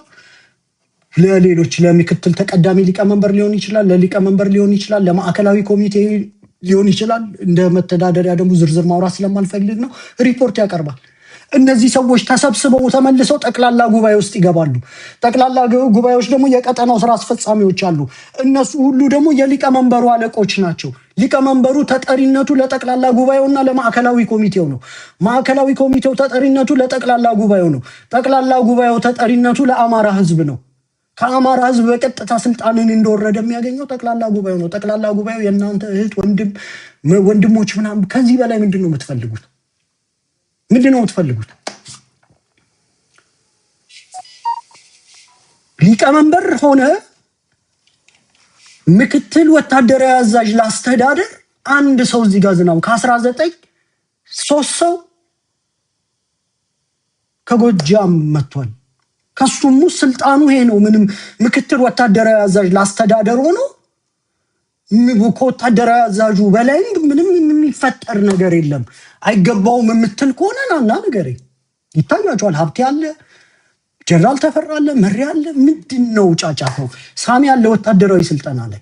ለሌሎች ለምክትል ተቀዳሚ ሊቀመንበር ሊሆን ይችላል፣ ለሊቀመንበር ሊሆን ይችላል፣ ለማዕከላዊ ኮሚቴ ሊሆን ይችላል። እንደ መተዳደሪያ ደግሞ ዝርዝር ማውራት ስለማልፈልግ ነው። ሪፖርት ያቀርባል። እነዚህ ሰዎች ተሰብስበው ተመልሰው ጠቅላላ ጉባኤ ውስጥ ይገባሉ። ጠቅላላ ጉባኤዎች ደግሞ የቀጠናው ስራ አስፈጻሚዎች አሉ። እነሱ ሁሉ ደግሞ የሊቀመንበሩ አለቆች ናቸው። ሊቀመንበሩ ተጠሪነቱ ለጠቅላላ ጉባኤውና ለማዕከላዊ ኮሚቴው ነው። ማዕከላዊ ኮሚቴው ተጠሪነቱ ለጠቅላላ ጉባኤው ነው። ጠቅላላ ጉባኤው ተጠሪነቱ ለአማራ ሕዝብ ነው። ከአማራ ሕዝብ በቀጥታ ስልጣንን እንደወረደ የሚያገኘው ጠቅላላ ጉባኤው ነው። ጠቅላላ ጉባኤው የእናንተ እህት ወንድሞች ምናምን። ከዚህ በላይ ምንድን ነው የምትፈልጉት? ምንድን ነው የምትፈልጉት? ሊቀመንበር ሆነ ምክትል ወታደራዊ አዛዥ ላስተዳደር አንድ ሰው እዚህ ጋር ዝናው ከ19 3 ሰው ከጎጃም መጥቷል። ከሱም ስልጣኑ ይሄ ነው። ምንም ምክትል ወታደራዊ አዛዥ ላስተዳደር ሆኖ ከወታደራዊ አዛዡ በላይ ምንም የሚፈጠር ነገር የለም። አይገባውም የምትል ከሆነ ናና ነገር ይታያቸዋል። ሀብቴ አለ፣ ጀነራል ተፈራ አለ፣ መሪ አለ። ምንድን ነው ጫጫታው? ሳሚ ያለ ወታደራዊ ስልጠና ላይ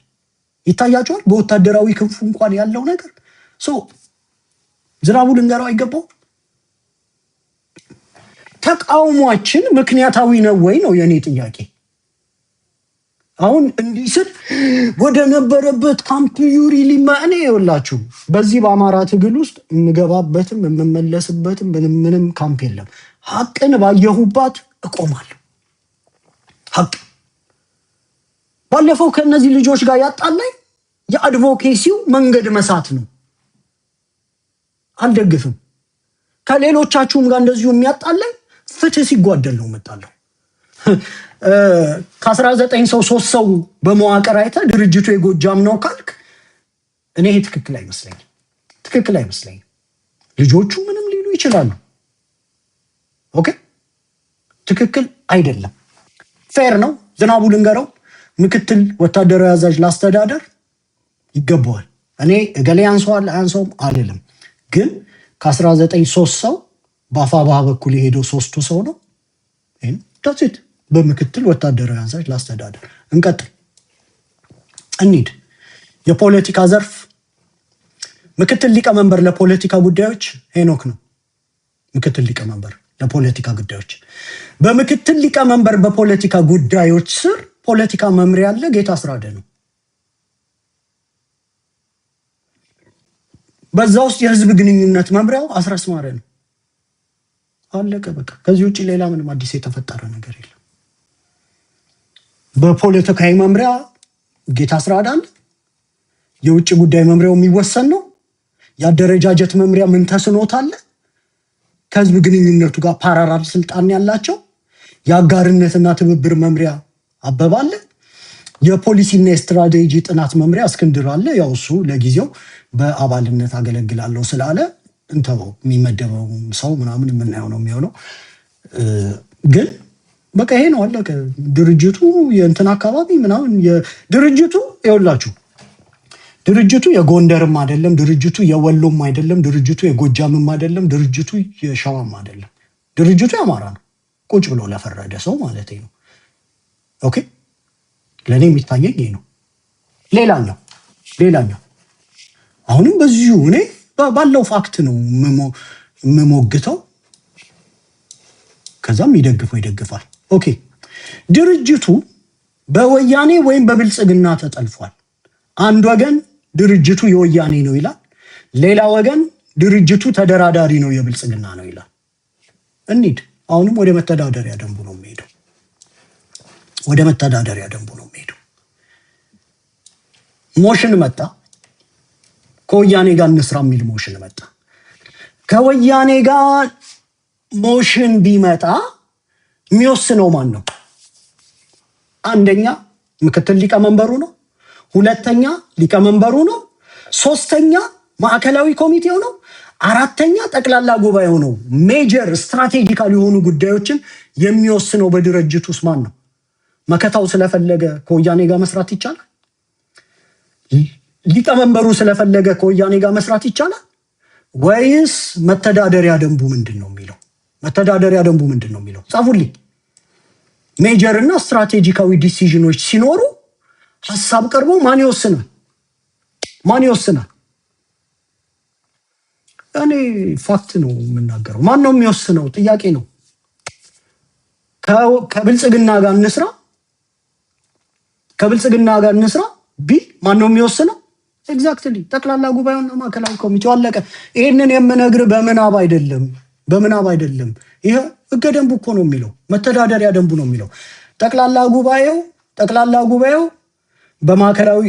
ይታያቸዋል። በወታደራዊ ክንፉ እንኳን ያለው ነገር ዝናቡ ልንገረው አይገባው። ተቃውሟችን ምክንያታዊ ነው ወይ ነው የኔ ጥያቄ። አሁን እንዲህ ስል ወደ ነበረበት ካምፕ ዩሪ እኔ ይኸውላችሁ በዚህ በአማራ ትግል ውስጥ የምገባበትም የምመለስበትም ምንም ካምፕ የለም። ሀቅን ባየሁባት እቆማለሁ። ሀቅ ባለፈው ከነዚህ ልጆች ጋር ያጣላኝ የአድቮኬሲው መንገድ መሳት ነው። አልደግፍም። ከሌሎቻችሁም ጋር እንደዚሁ የሚያጣላኝ ፍትህ ሲጓደል ነው እመጣለሁ። ከ19 ሰው 3 ሰው በመዋቅር አይተህ ድርጅቱ የጎጃም ነው ካልክ እኔ ይሄ ትክክል አይመስለኝም። ልጆቹ ምንም ሊሉ ይችላሉ። ኦኬ፣ ትክክል አይደለም። ፌር ነው። ዝናቡ ልንገረው ምክትል ወታደራዊ አዛዥ ላስተዳደር ይገባዋል። እኔ እገሌ ያንሰዋል አያንሰውም አልልም። ግን ከ19 3 ሰው በአፋብኃ በኩል የሄደው 3ቱ ሰው ነው። ይሄን ታጽት በምክትል ወታደራዊ አዛዥ ላስተዳደር እንቀጥል እንሂድ። የፖለቲካ ዘርፍ ምክትል ሊቀመንበር ለፖለቲካ ጉዳዮች ሄኖክ ነው። ምክትል ሊቀመንበር ለፖለቲካ ጉዳዮች በምክትል ሊቀመንበር በፖለቲካ ጉዳዮች ስር ፖለቲካ መምሪያ አለ። ጌታ አስራደ ነው። በዛ ውስጥ የህዝብ ግንኙነት መምሪያው አስረስ ማረ ነው። አለቀ በቃ። ከዚህ ውጪ ሌላ ምንም አዲስ የተፈጠረ ነገር የለም። በፖለቲካዊ መምሪያ ጌታ አስራደ አለ። የውጭ ጉዳይ መምሪያው የሚወሰን ነው። የአደረጃጀት መምሪያ ምን ተስኖት አለ። ከህዝብ ግንኙነቱ ጋር ፓራራል ስልጣን ያላቸው የአጋርነትና ትብብር መምሪያ አበባ አለ። የፖሊሲና የስትራቴጂ ጥናት መምሪያ እስክንድር አለ። ያው እሱ ለጊዜው በአባልነት አገለግላለሁ ስላለ እንተው የሚመደበው ሰው ምናምን የምናየው ነው የሚሆነው። ግን በቃ ይሄ ነው አለቀ። ድርጅቱ የእንትን አካባቢ ምናምን ድርጅቱ ይኸውላችሁ ድርጅቱ የጎንደርም አይደለም፣ ድርጅቱ የወሎም አይደለም፣ ድርጅቱ የጎጃምም አይደለም፣ ድርጅቱ የሸዋም አይደለም። ድርጅቱ የአማራ ነው። ቁጭ ብሎ ለፈረደ ሰው ማለት ነው። ኦኬ፣ ለእኔ የሚታየኝ ይሄ ነው። ሌላኛው አሁንም በዚሁ እኔ ባለው ፋክት ነው የምሞግተው። ከዛም ይደግፈው ይደግፋል። ኦኬ፣ ድርጅቱ በወያኔ ወይም በብልጽግና ተጠልፏል። አንድ ወገን ድርጅቱ የወያኔ ነው ይላል፣ ሌላ ወገን ድርጅቱ ተደራዳሪ ነው የብልጽግና ነው ይላል። እንሂድ። አሁንም ወደ መተዳደሪያ ደንቡ ነው የሚሄደው። ወደ መተዳደሪያ ደንቡ ነው የሚሄደው። ሞሽን መጣ። ከወያኔ ጋር እንስራ የሚል ሞሽን መጣ። ከወያኔ ጋር ሞሽን ቢመጣ የሚወስነው ማን ነው? አንደኛ ምክትል ሊቀመንበሩ ነው። ሁለተኛ ሊቀመንበሩ ነው። ሶስተኛ ማዕከላዊ ኮሚቴው ነው። አራተኛ ጠቅላላ ጉባኤው ነው። ሜጀር ስትራቴጂካል የሆኑ ጉዳዮችን የሚወስነው በድርጅት ውስጥ ማን ነው? መከታው ስለፈለገ ከወያኔ ጋር መስራት ይቻላል? ሊቀመንበሩ ስለፈለገ ከወያኔ ጋር መስራት ይቻላል? ወይስ መተዳደሪያ ደንቡ ምንድን ነው የሚለው? መተዳደሪያ ደንቡ ምንድን ነው የሚለው? ጻፉልኝ። ሜጀር እና ስትራቴጂካዊ ዲሲዥኖች ሲኖሩ ሀሳብ ቀርቦ ማን ይወስናል? ማን ይወስናል? እኔ ፋክት ነው የምናገረው። ማን ነው የሚወስነው? ጥያቄ ነው። ከብልጽግና ጋር እንስራ፣ ከብልጽግና ጋር እንስራ ቢል ማን ነው የሚወስነው? ኤግዛክትሊ ጠቅላላ ጉባኤውና ማዕከላዊ ኮሚቴው። አለቀ። ይህንን የምነግር በምናብ አይደለም፣ በምናብ አይደለም። ይሄ ህገ ደንቡ እኮ ነው የሚለው፣ መተዳደሪያ ደንቡ ነው የሚለው። ጠቅላላ ጉባኤው በማዕከላዊ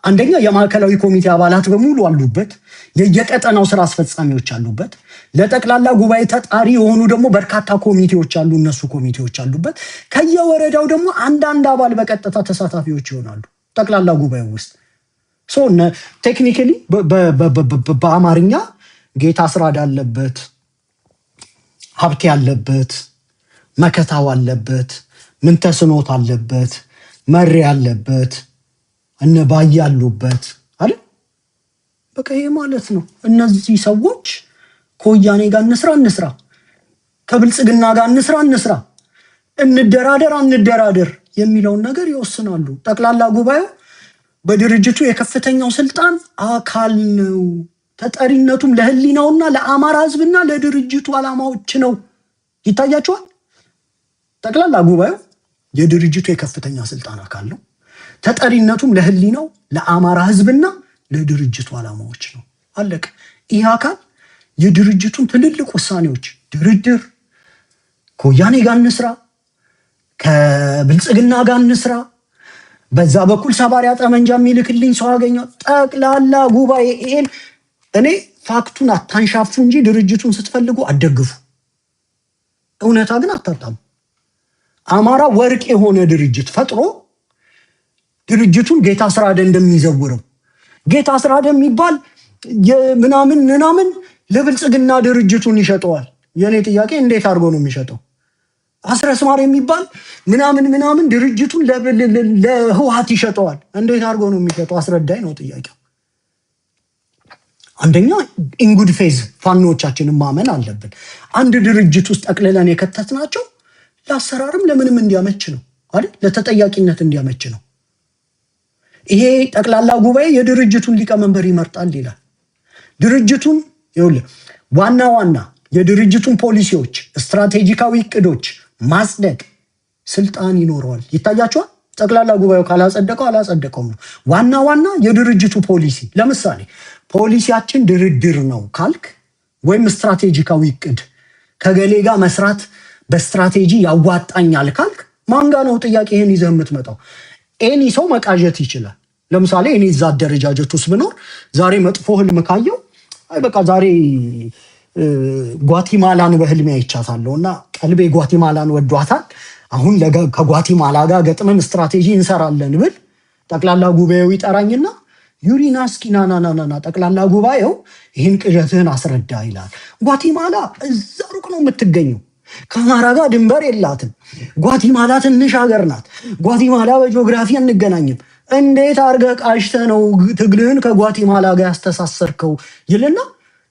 አንደኛ የማዕከላዊ ኮሚቴ አባላት በሙሉ አሉበት፣ የየቀጠናው ስራ አስፈጻሚዎች አሉበት። ለጠቅላላ ጉባኤ ተጣሪ የሆኑ ደግሞ በርካታ ኮሚቴዎች አሉ፣ እነሱ ኮሚቴዎች አሉበት። ከየወረዳው ደግሞ አንዳንድ አባል በቀጥታ ተሳታፊዎች ይሆናሉ ጠቅላላ ጉባኤው ውስጥ። ቴክኒካሊ በአማርኛ ጌታ አስራዳ አለበት፣ ሀብቴ አለበት፣ መከታው አለበት፣ ምንተስኖት አለበት፣ መሪ አለበት፣ እነ ባይ አሉበት አይደል? በቃ ይሄ ማለት ነው። እነዚህ ሰዎች ከወያኔ ጋር እንስራ፣ ከብልጽግና ጋር እንስራ፣ እንደራደር የሚለውን ነገር ይወስናሉ። ጠቅላላ ጉባኤው በድርጅቱ የከፍተኛው ስልጣን አካል ነው። ተጠሪነቱም ለህሊናውና ለአማራ ህዝብና ለድርጅቱ ዓላማዎች ነው። ይታያቸዋል። ጠቅላላ ጉባኤው የድርጅቱ የከፍተኛ ስልጣን አካል ነው። ተጠሪነቱም ለህሊናው ለአማራ ህዝብና ለድርጅቱ ዓላማዎች ነው። አለቀ። ይህ አካል የድርጅቱን ትልልቅ ውሳኔዎች ድርድር፣ ከወያኔ ጋር እንስራ፣ ከብልጽግና ጋር እንስራ፣ በዛ በኩል ሰባሪያ ጠመንጃ የሚልክልኝ ሰው አገኘው፣ ጠቅላላ ጉባኤ ይሄን እኔ ፋክቱን አታንሻፉ እንጂ ድርጅቱን ስትፈልጉ አትደግፉ። እውነታ ግን አታጣሙ። አማራ ወርቅ የሆነ ድርጅት ፈጥሮ ድርጅቱን ጌታ አስራደ እንደሚዘውረው ጌታ አስራደ የሚባል ምናምን ለብልጽግና ድርጅቱን ይሸጠዋል። የኔ ጥያቄ እንዴት አድርጎ ነው የሚሸጠው? አስረስማር የሚባል ምናምን ድርጅቱን ለህወሓት ይሸጠዋል። እንዴት አድርጎ ነው የሚሸጠው? አስረዳኝ ነው ጥያቄው። አንደኛ ኢንጉድ ፌዝ ፋኖቻችንን ማመን አለብን። አንድ ድርጅት ውስጥ ጠቅልለን የከተትናቸው ለአሰራርም ለምንም እንዲያመች ነው አይደል? ለተጠያቂነት እንዲያመች ነው። ይሄ ጠቅላላ ጉባኤ የድርጅቱን ሊቀመንበር ይመርጣል ይላል። ድርጅቱን ይኸውልህ ዋና የድርጅቱን ፖሊሲዎች፣ ስትራቴጂካዊ እቅዶች ማጽደቅ ስልጣን ይኖረዋል። ይታያቸዋል። ጠቅላላ ጉባኤው ካላጸደቀው አላጸደቀውም ነው። ዋና የድርጅቱ ፖሊሲ፣ ለምሳሌ ፖሊሲያችን ድርድር ነው ካልክ ወይም ስትራቴጂካዊ እቅድ ከገሌ ጋር መስራት በስትራቴጂ ያዋጣኛል ካልክ ማንጋ ነው ጥያቄ ይሄን ይዘህ የምትመጣው? ኤኒ ሰው መቃዠት ይችላል። ለምሳሌ እኔ እዛ አደረጃጀት ውስጥ ብኖር ዛሬ መጥፎ ህልም ካየው አይ በቃ ዛሬ ጓቲማላን በህልሜ አይቻታለሁ እና ቀልቤ ጓቲማላን ወዷታል፣ አሁን ከጓቲማላ ጋር ገጥመን ስትራቴጂ እንሰራለን ብል ጠቅላላ ጉባኤው ይጠራኝና ዩሪናስኪ ናናናና ጠቅላላ ጉባኤው ይህን ቅዠትህን አስረዳ ይላል። ጓቲማላ እዛ ሩቅ ነው የምትገኘው፣ ከአማራ ጋር ድንበር የላትም። ጓቲማላ ትንሽ ሀገር ናት። ጓቲማላ በጂኦግራፊ አንገናኝም። እንዴት አድርገህ ቃሽተህ ነው ትግልህን ከጓቲማላ ጋር ያስተሳሰርከው ይልና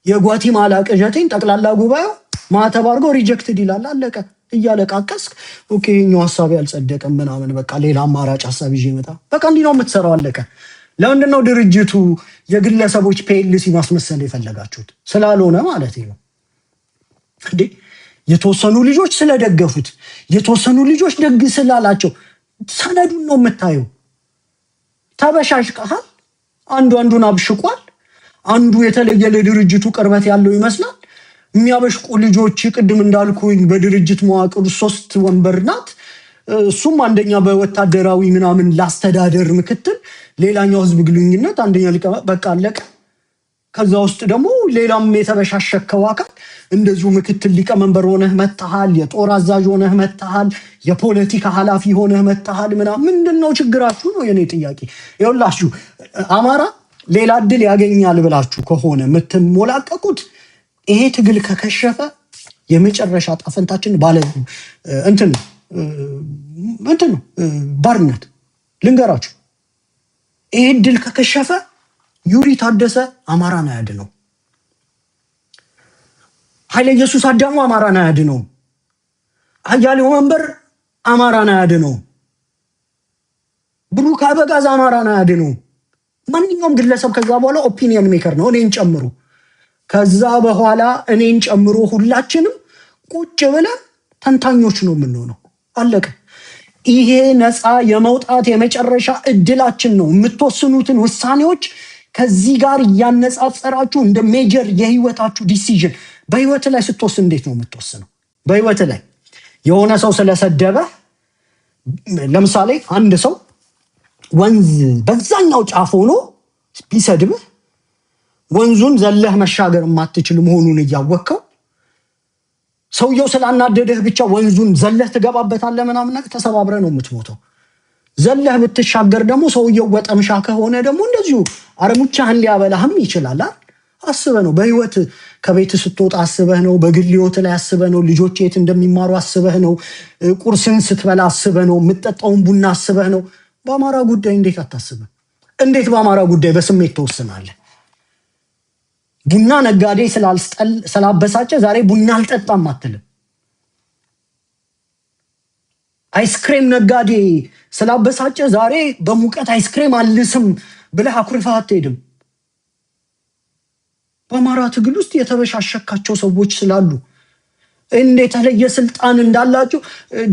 የጓቲማላ ቅዠቴን ጠቅላላ ጉባኤው ማተብ አድርጎ ሪጀክትድ ይላል። አለቀ። እያለቃቀስክ ኦኬ ይኸኛው ሀሳብ ያልጸደቀም ምናምን በቃ ሌላ አማራጭ ሀሳብ ይዤ መጣ። በቃ እንዲህ ነው የምትሰራው። አለቀ። ለምንድነው ድርጅቱ የግለሰቦች ፒኤልሲ ማስመሰል የፈለጋችሁት? ስላልሆነ ማለት ነው እንዴ። የተወሰኑ ልጆች ስለደገፉት፣ የተወሰኑ ልጆች ደግ ስላላቸው ሰነዱን ነው የምታየው። ተበሻሽቀሃል። አንዱን አብሽቋል። አንዱ የተለየ ለድርጅቱ ቅርበት ያለው ይመስላል። የሚያበሽቁ ልጆች ቅድም እንዳልኩኝ በድርጅት መዋቅር 3 ወንበር ናት። እሱም አንደኛ በወታደራዊ ምናምን ላስተዳደር ምክትል፣ ሌላኛው ህዝብ ግንኙነት፣ አንደኛ በቃ አለቀ። ከዛ ውስጥ ደግሞ ሌላም የተበሻሸከው አካል እንደዚሁ ምክትል ሊቀመንበር ሆነህ መጥተሃል፣ የጦር አዛዥ ሆነህ መጥተሃል፣ የፖለቲካ ኃላፊ ሆነህ መጥተሃል። ምንድነው ችግራችሁ ነው የኔ ጥያቄ። ይኸውላችሁ አማራ ሌላ እድል ያገኛል ብላችሁ ከሆነ የምትሞላቀቁት ይሄ ትግል ከከሸፈ የመጨረሻ ጣፈንታችን ባለ እንትን ነው ባርነት። ልንገራችሁ ይሄ እድል ከከሸፈ ዩሪ ታደሰ አማራን አያድነው፣ ኃይለ ኢየሱስ አዳሙ አማራን አያድነው፣ አያሌው መንበር አማራን አያድነው፣ ብሩክ አበጋዝ አማራን አያድነው። ማንኛውም ግለሰብ ከዛ በኋላ ኦፒኒየን ሜከር ነው፣ እኔን ጨምሮ። ከዛ በኋላ እኔን ጨምሮ ሁላችንም ቁጭ ብለን ተንታኞች ነው የምንሆነው። አለቀ። ይሄ ነፃ የመውጣት የመጨረሻ እድላችን ነው። የምትወስኑትን ውሳኔዎች ከዚህ ጋር እያነጻጸራችሁ እንደ ሜጀር የህይወታችሁ ዲሲዥን። በህይወት ላይ ስትወስን እንዴት ነው የምትወስነው? በህይወት ላይ የሆነ ሰው ስለሰደበ፣ ለምሳሌ አንድ ሰው ወንዝ በዛኛው ጫፍ ሆኖ ቢሰድብህ ወንዙን ዘለህ መሻገር የማትችል መሆኑን እያወቅከው ሰውየው ስላናደደህ ብቻ ወንዙን ዘለህ ትገባበታለህ ምናምን ነገር ተሰባብረህ ነው የምትሞተው። ዘለህ ብትሻገር ደግሞ ሰውየው ወጠምሻ ከሆነ ደግሞ እንደዚሁ አረሙቻህን ሊያበላህም ይችላል። አስበህ ነው በህይወት ከቤት ስትወጣ አስበህ ነው። በግል ህይወት ላይ አስበህ ነው። ልጆች የት እንደሚማሩ አስበህ ነው። ቁርስን ስትበላ አስበህ ነው። የምትጠጣውን ቡና አስበህ ነው። በአማራ ጉዳይ እንዴት አታስብም? እንዴት በአማራ ጉዳይ በስሜት ተወስናለህ? ቡና ነጋዴ ስላበሳጨ ዛሬ ቡና አልጠጣም አትልም። አይስክሬም ነጋዴ ስላበሳጨ ዛሬ በሙቀት አይስክሬም አልስም ብለህ አኩርፈህ አትሄድም። በአማራ ትግል ውስጥ የተበሻሸካቸው ሰዎች ስላሉ እንደ የተለየ ስልጣን እንዳላቸው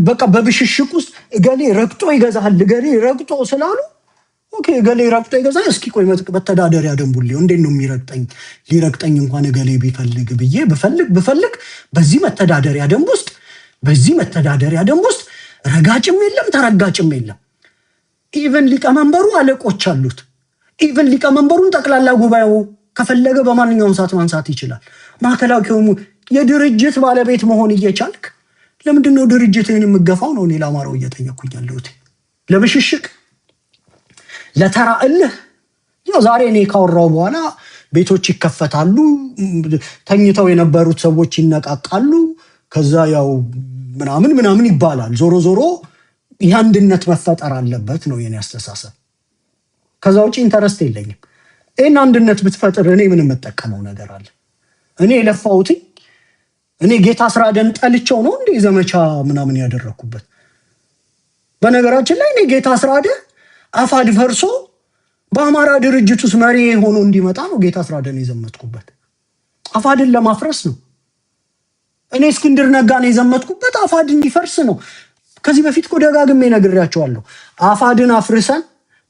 በቃ በብሽሽቅ ውስጥ እገሌ ረግጦ ይገዛል፣ እገሌ ረግጦ ስላሉ ኦኬ እገሌ ረግጦ ይገዛል። እስኪ ቆይ መተዳደሪያ ደንቡልኝ እንዴት ነው የሚረግጠኝ? ሊረግጠኝ እንኳን እገሌ ቢፈልግ ብዬ ብፈልግ በዚህ መተዳደሪያ ደንብ ውስጥ ረጋጭም የለም ተረጋጭም የለም። ኢቨን ሊቀመንበሩ አለቆች አሉት። ኢቨን ሊቀመንበሩን ጠቅላላ ጉባኤው ከፈለገ በማንኛውም ሰዓት ማንሳት ይችላል። ማዕከላዊ የድርጅት ባለቤት መሆን እየቻልክ ለምንድነው ድርጅትን የምገፋው? ነው እኔ ለአማራው እየጠየኩኝ ያለሁት። ለብሽሽቅ ለተራ እልህ። ያው ዛሬ እኔ ካወራው በኋላ ቤቶች ይከፈታሉ፣ ተኝተው የነበሩት ሰዎች ይነቃቃሉ፣ ከዛ ያው ምናምን ይባላል። ዞሮ የአንድነት መፈጠር አለበት ነው የኔ አስተሳሰብ። ከዛ ውጪ ኢንተረስት የለኝም። ይህን አንድነት ብትፈጥር እኔ ምን የምጠቀመው ነገር አለ? እኔ የለፋሁት እኔ ጌታ አስራደን ጠልቸው ነው እንዴ ዘመቻ ምናምን ያደረኩበት? በነገራችን ላይ እኔ ጌታ አስራደ አፋድ ፈርሶ በአማራ ድርጅት ውስጥ መሪ ሆኖ እንዲመጣ ነው ጌታ አስራደን የዘመትኩበት። አፋድን ለማፍረስ ነው። እኔ እስክንድር ነጋን የዘመትኩበት አፋድ እንዲፈርስ ነው። ከዚህ በፊት እኮ ደጋግሜ ነግሬያቸዋለሁ። አፋድን አፍርሰን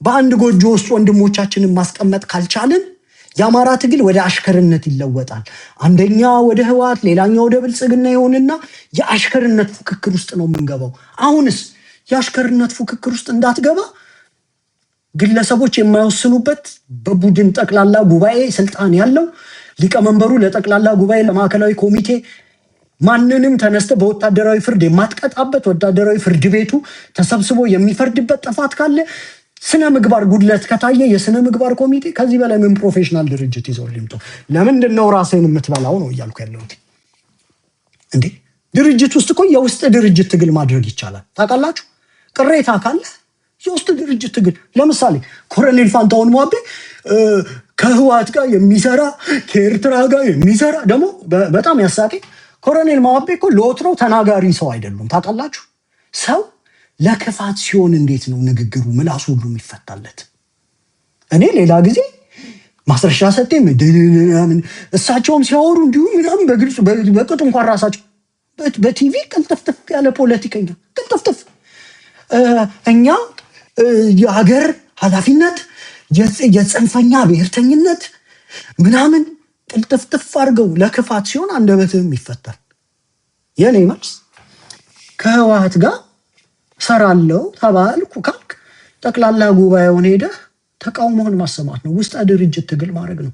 በአንድ ጎጆ ውስጥ ወንድሞቻችንን ማስቀመጥ ካልቻልን የአማራ ትግል ወደ አሽከርነት ይለወጣል። አንደኛ ወደ ህወሓት፣ ሌላኛው ወደ ብልጽግና ይሆንና የአሽከርነት ፉክክር ውስጥ ነው የምንገባው። አሁንስ የአሽከርነት ፉክክር ውስጥ እንዳትገባ ግለሰቦች የማይወስኑበት በቡድን ጠቅላላ ጉባኤ ስልጣን ያለው ሊቀመንበሩ ለጠቅላላ ጉባኤ ለማዕከላዊ ኮሚቴ ማንንም ተነስተ በወታደራዊ ፍርድ የማትቀጣበት ወታደራዊ ፍርድ ቤቱ ተሰብስቦ የሚፈርድበት ጥፋት ካለ ስነ ምግባር ጉድለት ከታየ የስነ ምግባር ኮሚቴ ከዚህ በላይ ምን ፕሮፌሽናል ድርጅት ይዘው ሊምጡ? ለምንድን ነው ራስህን የምትበላው ነው እያልኩ ያለሁት። እንዴ ድርጅት ውስጥ እኮ የውስጥ ድርጅት ትግል ማድረግ ይቻላል። ታውቃላችሁ? ቅሬታ ካለ የውስጥ ድርጅት ትግል፣ ለምሳሌ ኮሎኔል ፋንታሁን ሟቤ ከህወሓት ጋር የሚሰራ ከኤርትራ ጋር የሚሰራ ደግሞ በጣም ያሳቀኝ ኮሎኔል ሟቤ እኮ ለወትሮ ተናጋሪ ሰው አይደሉም። ታውቃላችሁ? ሰው ለክፋት ሲሆን እንዴት ነው ንግግሩ ምላሱ ሁሉ የሚፈታለት? እኔ ሌላ ጊዜ ማስረሻ ሰጤ ምናምን እሳቸውም ሲያወሩ እንዲሁም ምናምን በግልጽ በቅጡ እንኳን ራሳቸው በቲቪ ቅልጥፍጥፍ ያለ ፖለቲከኛ ቅልጥፍጥፍ እኛ የሀገር ኃላፊነት የጽንፈኛ ብሔርተኝነት ምናምን ቅልጥፍጥፍ አድርገው ለክፋት ሲሆን አንደበትህም ይፈታል። የኔ መልስ ከህወሓት ጋር ሰራለው ተባልኩ ካልክ ጠቅላላ ጉባኤውን ሄደህ ተቃውሞህን ማሰማት ነው። ውስጥ ድርጅት ትግል ማድረግ ነው።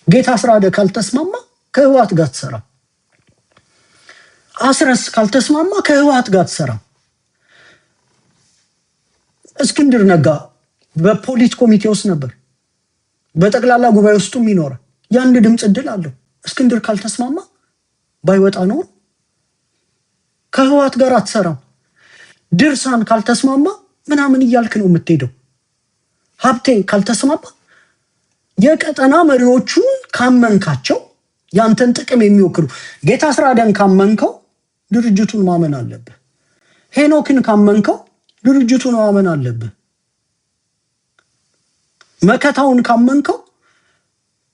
ጌታ አስራደ ካልተስማማ ከህወሓት ጋር ትሰራ። አስረስ ካልተስማማ ከህወሓት ጋር ትሰራ። እስክንድር ነጋ በፖሊት ኮሚቴ ውስጥ ነበር፣ በጠቅላላ ጉባኤ ውስጥም ይኖራል። የአንድ ድምፅ እድል አለው። እስክንድር ካልተስማማ ባይወጣ ነው ከህወሓት ጋር አትሰራም። ድርሳን ካልተስማማ ምናምን እያልክ ነው የምትሄደው። ሀብቴ ካልተስማማ የቀጠና መሪዎቹን ካመንካቸው ያንተን ጥቅም የሚወክሉ ጌታ አስራደን ካመንከው ድርጅቱን ማመን አለብህ። ሄኖክን ካመንከው ድርጅቱን ማመን አለብህ። መከታውን ካመንከው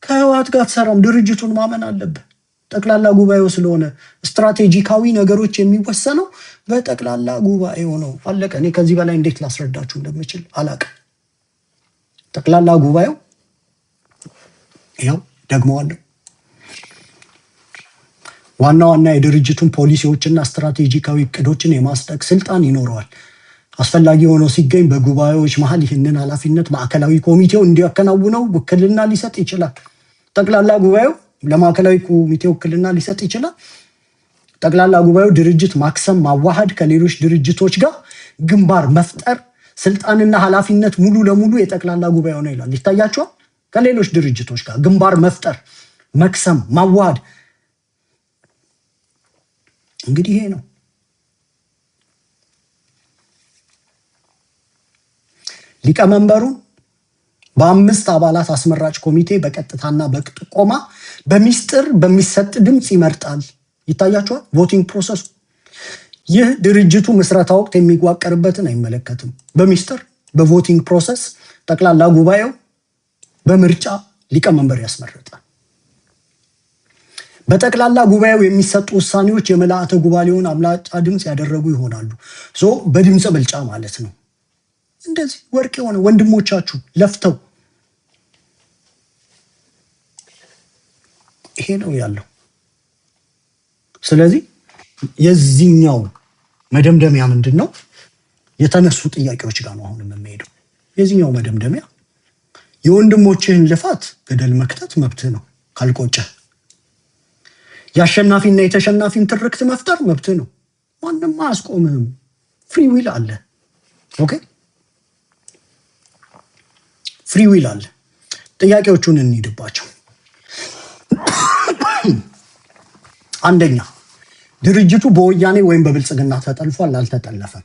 ከህወሓት ጋር ትሰራም፣ ድርጅቱን ማመን አለብህ። ጠቅላላ ጉባኤው ስለሆነ ስትራቴጂካዊ ነገሮች የሚወሰነው በጠቅላላ ጉባኤው ነው። አለቀ። እኔ ከዚህ በላይ እንዴት ላስረዳችሁ እንደምችል አላውቅም። ጠቅላላ ጉባኤው ያው ደግመዋለሁ፣ ዋና ዋና የድርጅቱን ፖሊሲዎችና ስትራቴጂካዊ እቅዶችን የማስጠቅ ስልጣን ይኖረዋል። አስፈላጊ ሆኖ ሲገኝ በጉባኤዎች መሀል ይህንን ኃላፊነት ማዕከላዊ ኮሚቴው እንዲያከናውነው ውክልና ሊሰጥ ይችላል። ጠቅላላ ጉባኤው ለማዕከላዊ ኮሚቴ ውክልና ሊሰጥ ይችላል። ጠቅላላ ጉባኤው ድርጅት ማክሰም፣ ማዋሃድ፣ ከሌሎች ድርጅቶች ጋር ግንባር መፍጠር፣ ስልጣንና ኃላፊነት ሙሉ ለሙሉ የጠቅላላ ጉባኤው ነው ይላል። ይታያቸዋል። ከሌሎች ድርጅቶች ጋር ግንባር መፍጠር፣ መክሰም፣ ማዋሃድ። እንግዲህ ይሄ ነው። ሊቀመንበሩን በ5 አባላት አስመራጭ ኮሚቴ በቀጥታና በጥቆማ በሚስጥር በሚሰጥ ድምፅ ይመርጣል። ይታያቸዋል። ቮቲንግ ፕሮሰሱ ይህ ድርጅቱ ምስረታ ወቅት የሚዋቀርበትን አይመለከትም። በሚስጥር በቮቲንግ ፕሮሰስ ጠቅላላ ጉባኤው በምርጫ ሊቀመንበር ያስመርጣል። በጠቅላላ ጉባኤው የሚሰጡ ውሳኔዎች የምልዓተ ጉባኤውን አብላጫ ድምፅ ያደረጉ ይሆናሉ። በድምፅ ብልጫ ማለት ነው። እንደዚህ ወርቅ የሆነ ወንድሞቻችሁ ለፍተው ይሄ ነው ያለው። ስለዚህ የዚህኛው መደምደሚያ ምንድን ነው? የተነሱ ጥያቄዎች ጋር ነው አሁን የምንሄደው። የዚህኛው መደምደሚያ የወንድሞችህን ልፋት ገደል መክተት መብትህ ነው ካልቆጨህ። የአሸናፊና የተሸናፊን ትርክት መፍጠር መብትህ ነው። ማንም አያስቆምህም። ፍሪ ዊል አለ። ኦኬ፣ ፍሪ ዊል አለ። ጥያቄዎቹን እንሂድባቸው። አንደኛ፣ ድርጅቱ በወያኔ ወይም በብልጽግና ተጠልፏል አልተጠለፈም?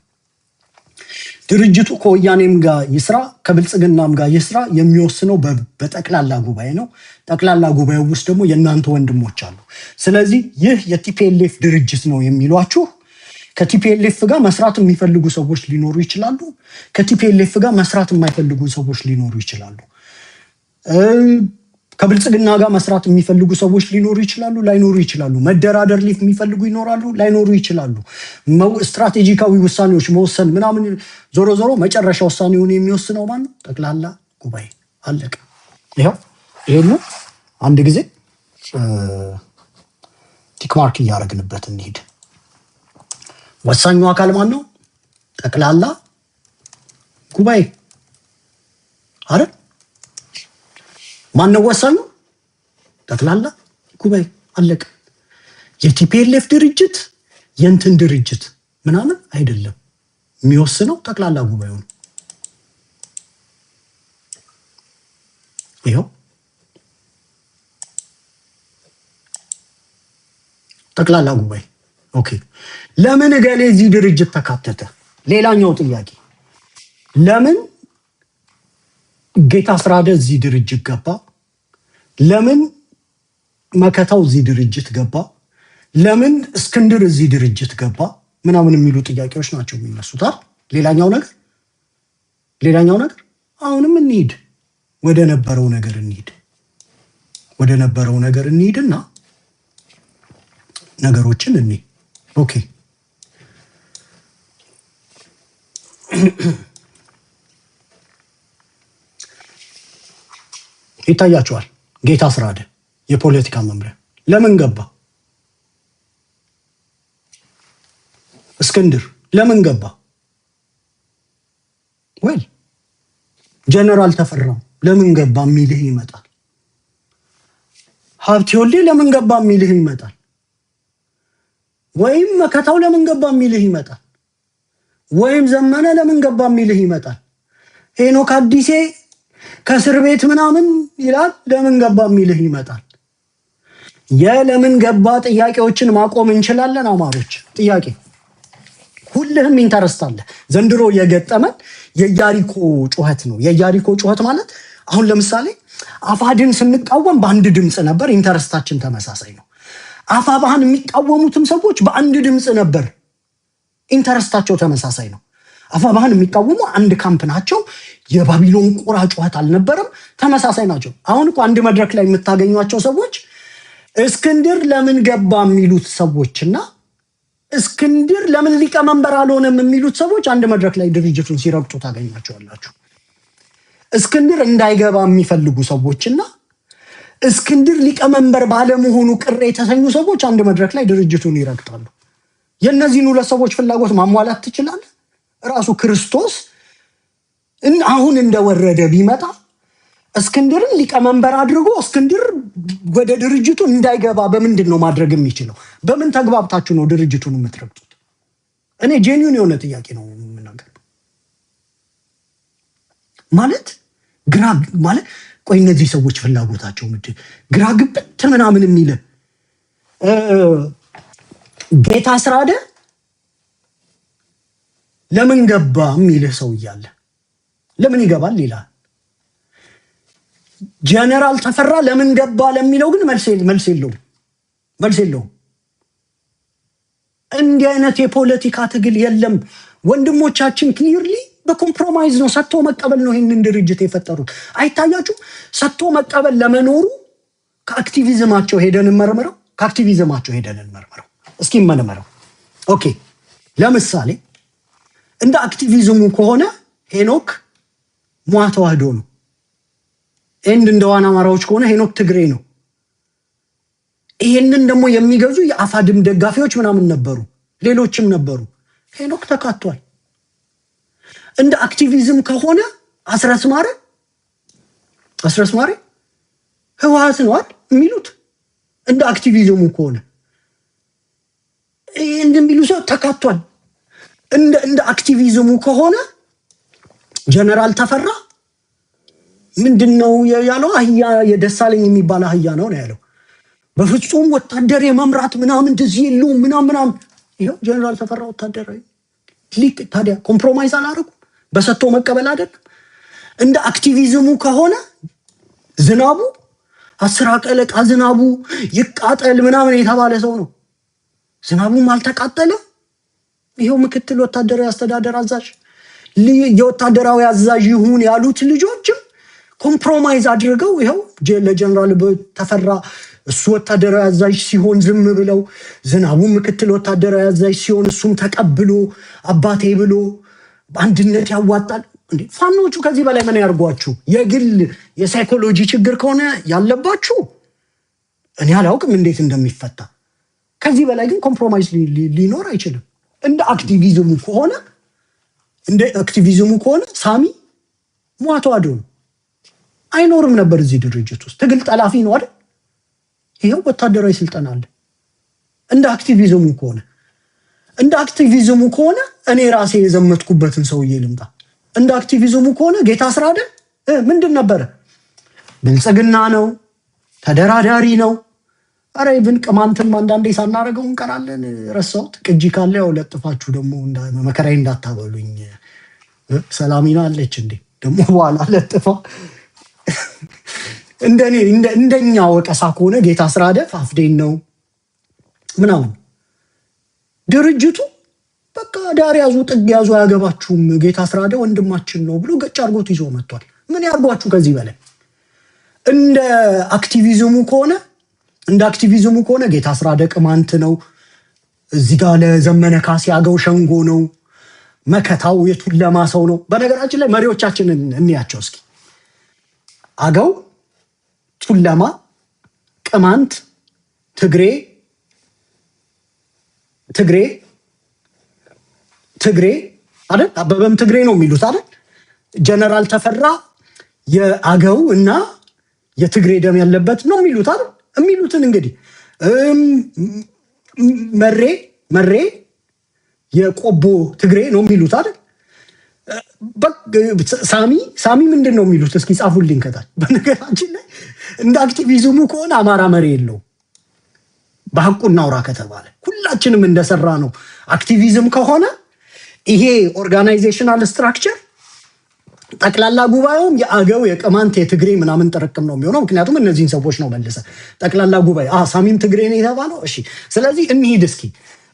ድርጅቱ ከወያኔም ጋር ይስራ ከብልጽግናም ጋር ይስራ የሚወስነው በጠቅላላ ጉባኤ ነው። ጠቅላላ ጉባኤው ውስጥ ደግሞ የእናንተ ወንድሞች አሉ። ስለዚህ ይህ የቲፒኤልኤፍ ድርጅት ነው የሚሏችሁ ከቲፒኤልኤፍ ጋር መስራት የሚፈልጉ ሰዎች ሊኖሩ ይችላሉ። ከቲፒኤልኤፍ ጋር መስራት የማይፈልጉ ሰዎች ሊኖሩ ይችላሉ። ከብልጽግና ጋር መስራት የሚፈልጉ ሰዎች ሊኖሩ ይችላሉ፣ ላይኖሩ ይችላሉ። መደራደር የሚፈልጉ ይኖራሉ፣ ላይኖሩ ይችላሉ። ስትራቴጂካዊ ውሳኔዎች መወሰን ምናምን፣ ዞሮ ዞሮ መጨረሻ ውሳኔውን የሚወስነው ማነው? ጠቅላላ ጉባኤ። አለቀ። ይሄን አንድ ጊዜ ቲክማርክ እያደረግንበት እንሂድ። ወሳኙ አካል ማን ነው? ጠቅላላ ጉባኤ አይደል? ማን ነው ወሳኙ? ጠቅላላ ጉባኤ። አለቀ። የቲፒኤልኤፍ ድርጅት የእንትን ድርጅት ምናምን አይደለም። የሚወስነው ጠቅላላ ጉባኤው ነው። ይኸው ጠቅላላ ጉባኤ። ኦኬ፣ ለምን እገሌ እዚህ ድርጅት ተካተተ? ሌላኛው ጥያቄ ለምን ጌታ አስራደ እዚህ ድርጅት ገባ? ለምን መከታው እዚህ ድርጅት ገባ? ለምን እስክንድር እዚህ ድርጅት ገባ? ምናምን የሚሉ ጥያቄዎች ናቸው የሚነሱት። ሌላኛው ነገር አሁንም እንሂድ፣ ወደ ነበረው ነገር እንሂድና ነገሮችን እንይ። ኦኬ፣ ይታያችኋል። ጌታ አስራደ የፖለቲካ መምሪያ ለምን ገባ? እስክንድር ለምን ገባ? ወይ ጀነራል ተፈራም ለምን ገባ የሚልህ ይመጣል። ሀብቴ ወልዴ ለምን ገባ የሚልህ ይመጣል። ወይም መከታው ለምን ገባ የሚልህ ይመጣል። ወይም ዘመነ ለምን ገባ የሚልህ ይመጣል። ሄኖክ አዲሴ ከእስር ቤት ምናምን ይላል ለምን ገባ የሚልህ ይመጣል። የለምን ገባ ጥያቄዎችን ማቆም እንችላለን። አማሮች ጥያቄ ሁልህም ኢንተረስት አለ። ዘንድሮ የገጠመን የኢያሪኮ ጩኸት ነው። የኢያሪኮ ጩኸት ማለት አሁን ለምሳሌ አፋድን ስንቃወም በአንድ ድምፅ ነበር፣ ኢንተረስታችን ተመሳሳይ ነው። አፋብኃን የሚቃወሙትም ሰዎች በአንድ ድምፅ ነበር፣ ኢንተረስታቸው ተመሳሳይ ነው። አፋብኃን የሚቃወሙ አንድ ካምፕ ናቸው። የባቢሎን ቁራ ጩኸት አልነበረም፣ ተመሳሳይ ናቸው። አሁን እኮ አንድ መድረክ ላይ የምታገኟቸው ሰዎች እስክንድር ለምን ገባ የሚሉት ሰዎችና እስክንድር ለምን ሊቀመንበር አልሆነም የሚሉት ሰዎች አንድ መድረክ ላይ ድርጅቱን ሲረግጡ ታገኛቸዋላችሁ። እስክንድር እንዳይገባ የሚፈልጉ ሰዎችና እስክንድር ሊቀመንበር ባለመሆኑ ቅር የተሰኙ ሰዎች አንድ መድረክ ላይ ድርጅቱን ይረግጣሉ። የእነዚህን ሁለት ሰዎች ፍላጎት ማሟላት ትችላለህ? ራሱ ክርስቶስ አሁን እንደወረደ ቢመጣ እስክንድርን ሊቀመንበር አድርጎ እስክንድር ወደ ድርጅቱ እንዳይገባ በምንድን ነው ማድረግ የሚችለው? በምን ተግባብታችሁ ነው ድርጅቱን የምትረግጡት? እኔ ጄኒውን የሆነ ጥያቄ ነው የምናገር። ማለት ግራ ማለት ቆይ እነዚህ ሰዎች ፍላጎታቸው ምንድን ግራ ግብት ምናምን የሚል ጌታ አስራደ ለምን ገባ የሚልህ ሰው እያለ ለምን ይገባል ይላል። ጀነራል ተፈራ ለምን ገባ ለሚለው ግን መልስ የለውም። እንዲህ አይነት የፖለቲካ ትግል የለም ወንድሞቻችን። ክሊርሊ በኮምፕሮማይዝ ነው፣ ሰጥቶ መቀበል ነው ይህንን ድርጅት የፈጠሩት። አይታያችሁ? ሰጥቶ መቀበል ለመኖሩ ከአክቲቪዝማቸው ሄደን እንመርምረው። እስኪ እንመርምረው። ኦኬ፣ ለምሳሌ እንደ አክቲቪዝሙ ከሆነ ሄኖክ ሟ ተዋህዶ ነው። እንደ ዋና አማራዎች ከሆነ ሄኖክ ትግሬ ነው። ይሄንን ደግሞ የሚገዙ የአፋድም ደጋፊዎች ምናምን ነበሩ፣ ሌሎችም ነበሩ። ሄኖክ ተካቷል። እንደ አክቲቪዝም ከሆነ አስረስ ማረ ህወሓት ነው አይደል የሚሉት። እንደ አክቲቪዝሙ ከሆነ ይሄን የሚሉ ሰው ተካቷል። እንደ አክቲቪዝሙ ከሆነ ጀነራል ተፈራ ምንድነው ያለው? አህያ የደሳለኝ የሚባል አህያ ነው ያለው። በፍጹም ወታደር የመምራት ምናምን እንደዚህ የለውም ምናምን። ይሄው ጀነራል ተፈራ ወታደራዊ ሊቅ። ታዲያ ኮምፕሮማይዝ አላረጉ? በሰጥቶ መቀበል አይደለም። እንደ አክቲቪዝሙ ከሆነ ዝናቡ 10 አቀለቃ ዝናቡ ይቃጠል ምናምን የተባለ ሰው ነው። ዝናቡም አልተቃጠለም። ይሄው ምክትል ወታደራዊ አስተዳደር አዛዥ የወታደራዊ አዛዥ ይሁን ያሉት ልጆችም ኮምፕሮማይዝ አድርገው ይሄው ለጀነራል ተፈራ እሱ ወታደራዊ አዛዥ ሲሆን ዝም ብለው፣ ዝናቡ ምክትል ወታደራዊ አዛዥ ሲሆን እሱም ተቀብሎ አባቴ ብሎ በአንድነት ያዋጣል። እንዴ ፋኖቹ ከዚህ በላይ ምን ያርጓችሁ? የግል የሳይኮሎጂ ችግር ከሆነ ያለባችሁ እኔ አላውቅም እንዴት እንደሚፈታ። ከዚህ በላይ ግን ኮምፕሮማይዝ ሊኖር አይችልም። እንደ አክቲቪዝሙ ከሆነ ሳሚ ሟ ተዋህዶ ነው፣ አይኖርም ነበር እዚህ ድርጅት ውስጥ። ትግል ጠላፊ ነው አይደል? ይሄው ወታደራዊ ስልጠና አለ። እንደ አክቲቪዝሙ ከሆነ እኔ ራሴ የዘመትኩበትን ሰውዬ ልምጣ። እንደ አክቲቪዝሙ ከሆነ ጌታ አስራደ ምንድን ነበረ? ብልጽግና ነው፣ ተደራዳሪ ነው። አረ ይብን ቅማንትም አንዳንዴ ሳናረገው እንቀራለን። ረሳሁት። ቅጂ ካለ ያው ለጥፋችሁ ደግሞ መከራዬ እንዳታበሉኝ። ሰላሚና አለች እንዴ ደግሞ በኋላ ለጥፋ። እንደኛ ወቀሳ ከሆነ ጌታ አስራደ ፋፍዴን ነው ምናምን። ድርጅቱ በቃ ዳር ያዙ ጥግ ያዙ አያገባችሁም፣ ጌታ አስራደ ወንድማችን ነው ብሎ ገጭ አርጎት ይዞ መጥቷል። ምን ያርጓችሁ ከዚህ በላይ? እንደ አክቲቪዝሙ ከሆነ ጌታ አስራደ ቅማንት ነው፣ እዚህ ጋር ለዘመነ ካሴ አገው ሸንጎ ነው፣ መከታው የቱለማ ሰው ነው። በነገራችን ላይ መሪዎቻችንን እንያቸው እስኪ። አገው ቱለማ፣ ቅማንት፣ ትግሬ አይደል? አበበም ትግሬ ነው የሚሉት አይደል? ጀነራል ተፈራ የአገው እና የትግሬ ደም ያለበት ነው የሚሉት አይደል? የሚሉትን እንግዲህ መሬ የቆቦ ትግሬ ነው የሚሉት አይደል? ሳሚ ምንድን ነው የሚሉት? እስኪ ጻፉልኝ ከታች። በነገራችን ላይ እንደ አክቲቪዝሙ ከሆነ አማራ መሪ የለውም። በሐቁ እናውራ ከተባለ ሁላችንም እንደሰራ ነው አክቲቪዝም ከሆነ ይሄ ኦርጋናይዜሽናል ስትራክቸር ጠቅላላ ጉባኤውም የአገው የቅማንት የትግሬ ምናምን ጥርቅም ነው የሚሆነው። ምክንያቱም እነዚህን ሰዎች ነው መልሰ ጠቅላላ ጉባኤ ሳሚም ትግሬ ነው የተባለው። እሺ ስለዚህ እንሂድ እስኪ።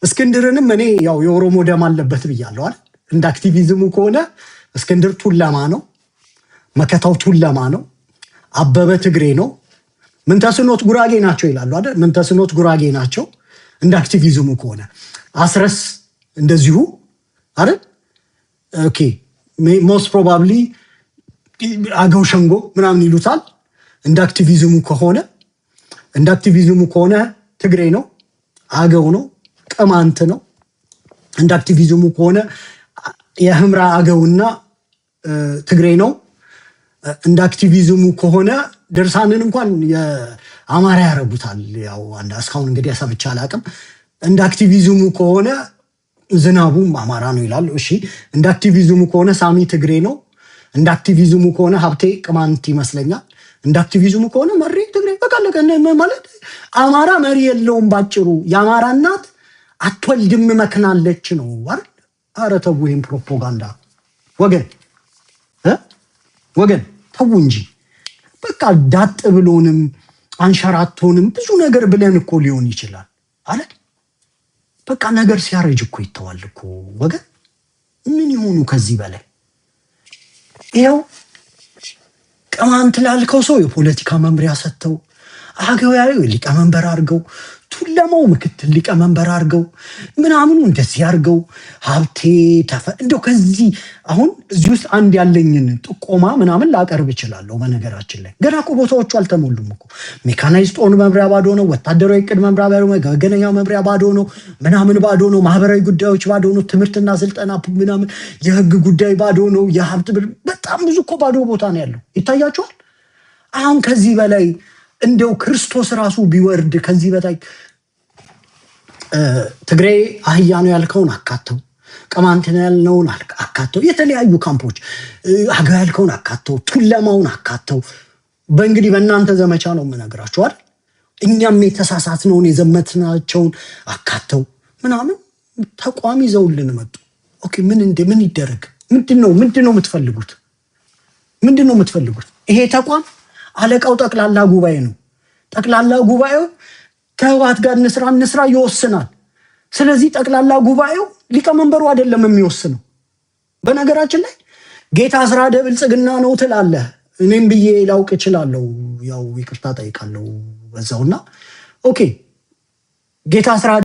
እስክንድርንም እኔ ያው የኦሮሞ ደም አለበት ብያለሁ አይደል? እንደ አክቲቪዝሙ ከሆነ እስክንድር ቱለማ ነው፣ መከታው ቱለማ ነው፣ አበበ ትግሬ ነው፣ ምንተስኖት ጉራጌ ናቸው ይላሉ አይደል? ምንተስኖት ጉራጌ ናቸው እንደ አክቲቪዝሙ ከሆነ። አስረስ እንደዚሁ አይደል? ኦኬ ሞስት ፕሮባብሊ አገው ሸንጎ ምናምን ይሉታል እንደ አክቲቪዝሙ ከሆነ። እንደ አክቲቪዝሙ ከሆነ ትግሬ ነው፣ አገው ነው፣ ቅማንት ነው። እንደ አክቲቪዝሙ ከሆነ የህምራ አገውና ትግሬ ነው። እንደ አክቲቪዝሙ ከሆነ ድርሳንን እንኳን የአማራ ያረጉታል። ያው እስካሁን እንግዲህ ሰምቼ አላቅም። እንደ አክቲቪዝሙ ከሆነ ዝናቡም አማራ ነው ይላል። እሺ እንደ አክቲቪዝሙ ከሆነ ሳሚ ትግሬ ነው። እንደ አክቲቪዝሙ ከሆነ ሀብቴ ቅማንት ይመስለኛል። እንደ አክቲቪዝሙ ከሆነ መሪ ትግሬ። በቃ ማለት አማራ መሪ የለውም ባጭሩ። የአማራ እናት አትወልድም መክናለች ነው አይደል? ኧረ ተው ይሄን ፕሮፓጋንዳ ወገን ተው እንጂ። በቃ ዳጥ ብሎንም አንሸራቶንም ብዙ ነገር ብለን እኮ ሊሆን ይችላል አይደል? በቃ ነገር ሲያረጅ እኮ ይተዋል እኮ ወገን። ምን ይሆኑ ከዚህ በላይ? ይኸው ቅማንት ላልከው ሰው የፖለቲካ መምሪያ ሰጥተው፣ አገው ያለው ሊቀመንበር አድርገው፣ ቱለማው ምክትል ሊቀመንበር አድርገው ምናምኑ እንደዚህ አድርገው ሀብቴ እንደው ከዚህ አሁን እዚህ ውስጥ አንድ ያለኝን ጥቆማ ምናምን ላቀርብ እችላለሁ። በነገራችን ላይ ገና እኮ ቦታዎቹ አልተሞሉም እኮ። ሜካናይዝድ ጦር መምሪያ ባዶ ነው። ወታደራዊ ዕቅድ መምሪያ ባዶ ነው። መገናኛ መምሪያ ባዶ ነው። ምናምን ባዶ ነው። ማህበራዊ ጉዳዮች ባዶ ነው። ትምህርትና ስልጠና ምናምን፣ የህግ ጉዳይ ባዶ ነው። የሀብት በጣም ብዙ እኮ ባዶ ቦታ ነው ያለው። ይታያቸዋል። አሁን ከዚህ በላይ እንደው ክርስቶስ ራሱ ቢወርድ ከዚህ በታይ ትግሬ አህያ ነው ያልከውን አካተው፣ ቅማንት ነው ያልነውን አካተው፣ የተለያዩ ካምፖች አገው ያልከውን አካተው፣ ቱለማውን አካተው። በእንግዲህ በእናንተ ዘመቻ ነው የምነግራችሁ አይደል? እኛም የተሳሳትነውን የዘመትናቸውን አካተው ምናምን ተቋም ይዘውልን መጡ። ኦኬ ምን ይደረግ? ምንድነው የምትፈልጉት? ምንድነው የምትፈልጉት? ይሄ ተቋም አለቃው ጠቅላላ ጉባኤ ነው። ጠቅላላ ጉባኤው ከህወሓት ጋር እንስራ ይወስናል። ስለዚህ ጠቅላላ ጉባኤው ሊቀመንበሩ አይደለም የሚወስነው። በነገራችን ላይ ጌታ አስራደ ብልጽግና ነው ትላለህ። እኔም ብዬ ላውቅ እችላለሁ። ያው ይቅርታ ጠይቃለሁ በዛውና ኦኬ ጌታ አስራደ